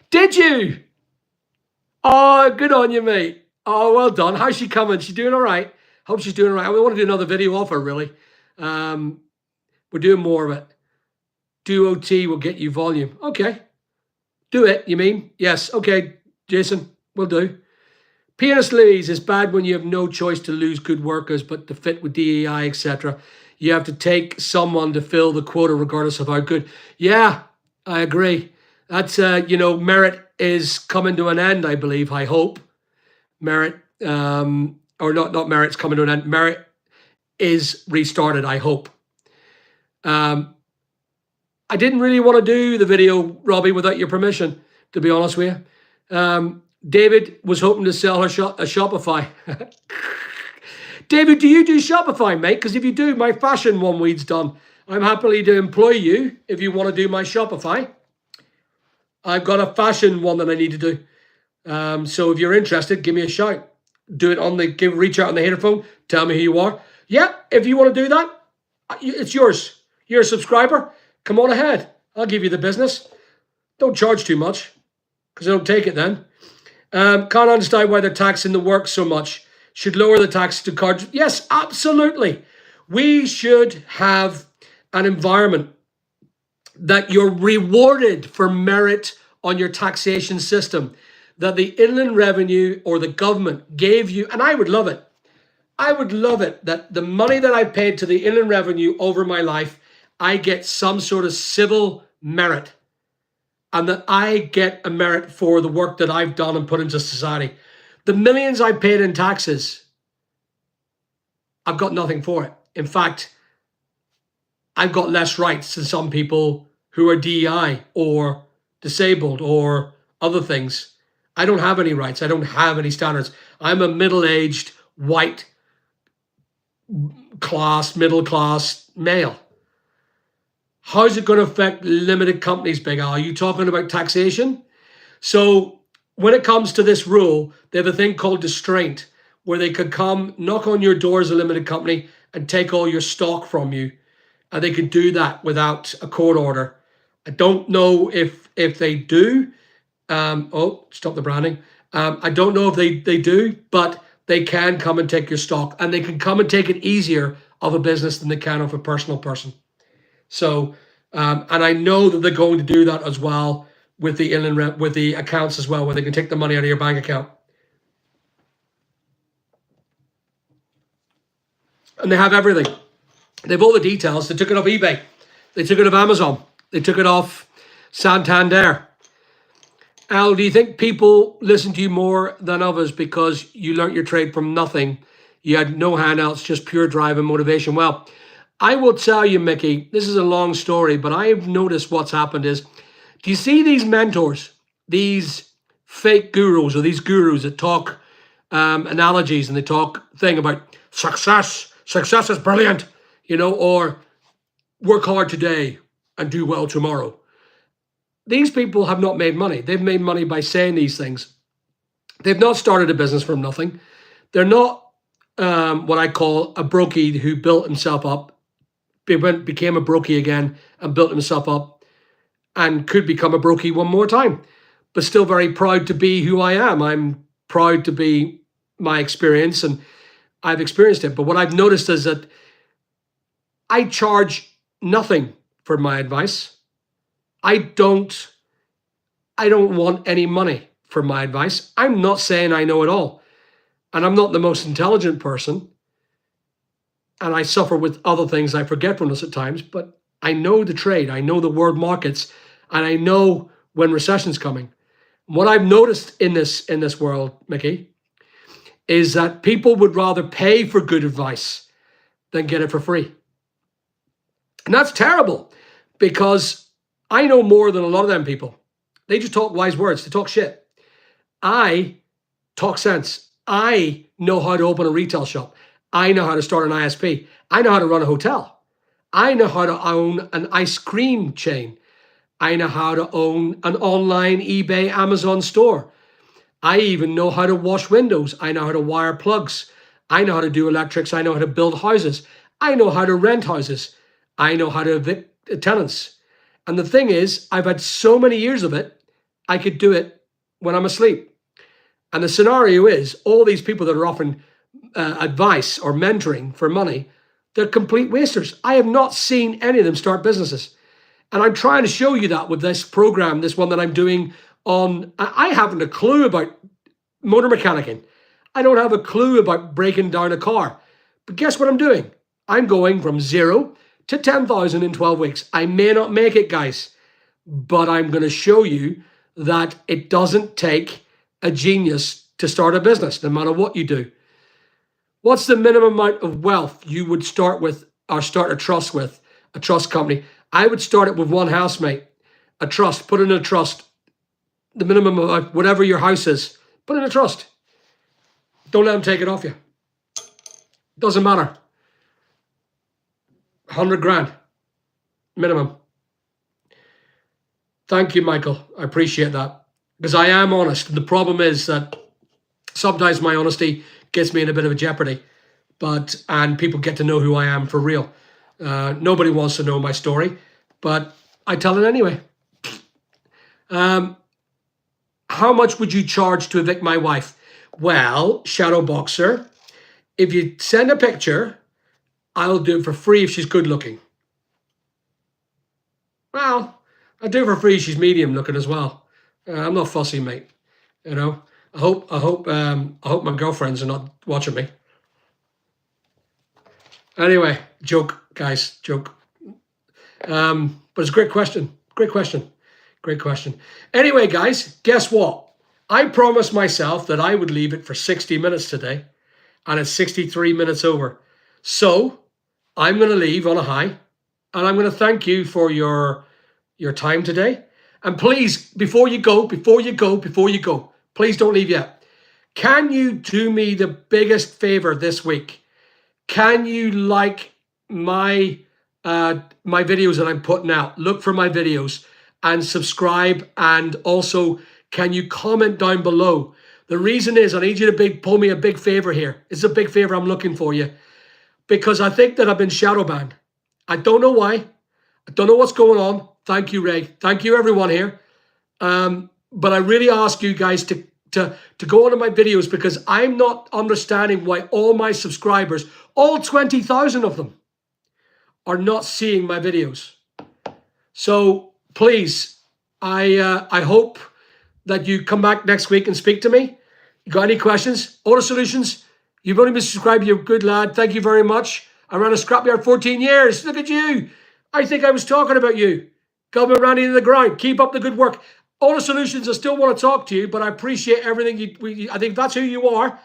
Did you? Oh, good on you, mate. Oh, well done. How's she coming? She's doing all right. Hope she's doing all right. We want to do another video of her, really. We're doing more of it. Do OT will get you volume. Okay. Do it, you mean? Yes. Okay, Jason, we'll do. Pianist Louise, it's bad when you have no choice to lose good workers, but to fit with DEI, etc. You have to take someone to fill the quota regardless of how good. Yeah, I agree. That's, merit is coming to an end, I believe, I hope. Merit, or not merit's coming to an end. Merit is restarted, I hope. I didn't really want to do the video, Robbie, without your permission, to be honest with you. David was hoping to sell her a Shopify. David, do you do Shopify, mate? Because if you do, my fashion one week's done. I'm happily to employ you if you want to do my Shopify. I've got a fashion one that I need to do. So if you're interested, give me a shout. Do it on reach out on the hater phone. Tell me who you are. Yeah, if you want to do that, it's yours. You're a subscriber. Come on ahead. I'll give you the business. Don't charge too much because I don't take it then. Can't understand why they're taxing the work so much. Should lower the tax to cards. Yes, absolutely. We should have an environment that you're rewarded for merit on your taxation system, that the Inland Revenue or the government gave you, and I would love it. I would love it that the money that I paid to the Inland Revenue over my life, I get some sort of civil merit, and that I get a merit for the work that I've done and put into society. The millions I paid in taxes, I've got nothing for it. In fact, I've got less rights than some people who are DEI or disabled or other things. I don't have any rights. I don't have any standards. I'm a middle-aged, white, middle class male. How's it going to affect limited companies, Big Al? Are you talking about taxation? So when it comes to this rule, they have a thing called distraint, where they could come knock on your door as a limited company and take all your stock from you. And they could do that without a court order. I don't know if they do. Stop the branding. I don't know if they do, but they can come and take your stock, and they can come and take it easier of a business than they can of a personal person. So, and I know that they're going to do that as well with the with the accounts as well, where they can take the money out of your bank account. And they have everything. They have all the details. They took it off eBay. They took it off Amazon. They took it off Santander. Al, do you think people listen to you more than others because you learnt your trade from nothing? You had no handouts, just pure drive and motivation. Well, I will tell you, Mickey, this is a long story, but I've noticed what's happened is, do you see these mentors, these fake gurus or these gurus that talk analogies and they talk thing about success? Success is brilliant, or work hard today and do well tomorrow. These people have not made money. They've made money by saying these things. They've not started a business from nothing. They're not what I call a brokey who built himself up, became a brokey again and built himself up and could become a brokey one more time, but still very proud to be who I am. I'm proud to be my experience and I've experienced it. But what I've noticed is that I charge nothing for my advice. I don't want any money for my advice. I'm not saying I know it all. And I'm not the most intelligent person. And I suffer with other things like forgetfulness at times, but I know the trade. I know the world markets, and I know when recession's coming. What I've noticed in this world, Mickey, is that people would rather pay for good advice than get it for free. And that's terrible because I know more than a lot of them people. They just talk wise words. They talk shit. I talk sense. I know how to open a retail shop. I know how to start an ISP. I know how to run a hotel. I know how to own an ice cream chain. I know how to own an online eBay, Amazon store. I even know how to wash windows. I know how to wire plugs. I know how to do electrics. I know how to build houses. I know how to rent houses. I know how to evict tenants. And the thing is, I've had so many years of it, I could do it when I'm asleep. And the scenario is, all these people that are offering advice or mentoring for money, they're complete wasters. I have not seen any of them start businesses. And I'm trying to show you that with this program, this one that I'm doing on, I haven't a clue about motor mechanicing. I don't have a clue about breaking down a car. But guess what I'm doing? I'm going from 0 to 10,000 in 12 weeks. I may not make it, guys, but I'm going to show you that it doesn't take a genius to start a business, no matter what you do. What's the minimum amount of wealth you would start with or start a trust with, a trust company? I would start it with one housemate, a trust, put in a trust. The minimum of whatever your house is, put in a trust. Don't let them take it off you. Doesn't matter. 100 grand minimum. Thank you, Michael. I appreciate that because I am honest. And the problem is that sometimes my honesty gets me in a bit of a jeopardy, and people get to know who I am for real. Nobody wants to know my story, but I tell it anyway. How much would you charge to evict my wife? Well, Shadow Boxer, if you send a picture, I'll do it for free if she's good looking. Well, I'll do it for free if she's medium looking as well. I'm not fussy, mate. I hope my girlfriends are not watching me. Anyway, joke, guys, joke. But it's a great question. Great question. Great question. Anyway, guys, guess what? I promised myself that I would leave it for 60 minutes today, and it's 63 minutes over. So I'm going to leave on a high, and I'm going to thank you for your time today. And please, before you go, please don't leave yet. Can you do me the biggest favor this week? Can you like my videos that I'm putting out? Look for my videos and subscribe, and also can you comment down below? The reason is I need you to pull me a big favor here. It's a big favor I'm looking for you, because I think that I've been shadow banned. I don't know why. I don't know what's going on. Thank you, Ray. Thank you, everyone here. But I really ask you guys to go onto my videos, because I'm not understanding why all my subscribers, all 20,000 of them, are not seeing my videos. So please, I hope that you come back next week and speak to me. You got any questions? Auto Solutions, you've only been subscribed. You're a good lad. Thank you very much. I ran a scrapyard 14 years. Look at you. I think I was talking about you. Government running in the ground. Keep up the good work. Owner Solutions, I still want to talk to you, but I appreciate everything. I think that's who you are.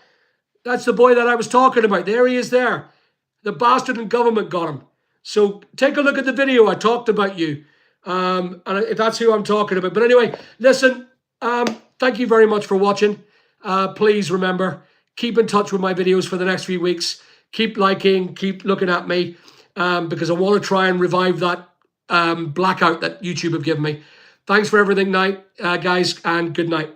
That's the boy that I was talking about. There he is there. The bastard in government got him. So take a look at the video. I talked about you. And that's who I'm talking about. But anyway, listen, thank you very much for watching. Please remember, keep in touch with my videos for the next few weeks. Keep liking, keep looking at me, because I want to try and revive that blackout that YouTube have given me. Thanks for everything, guys, and good night.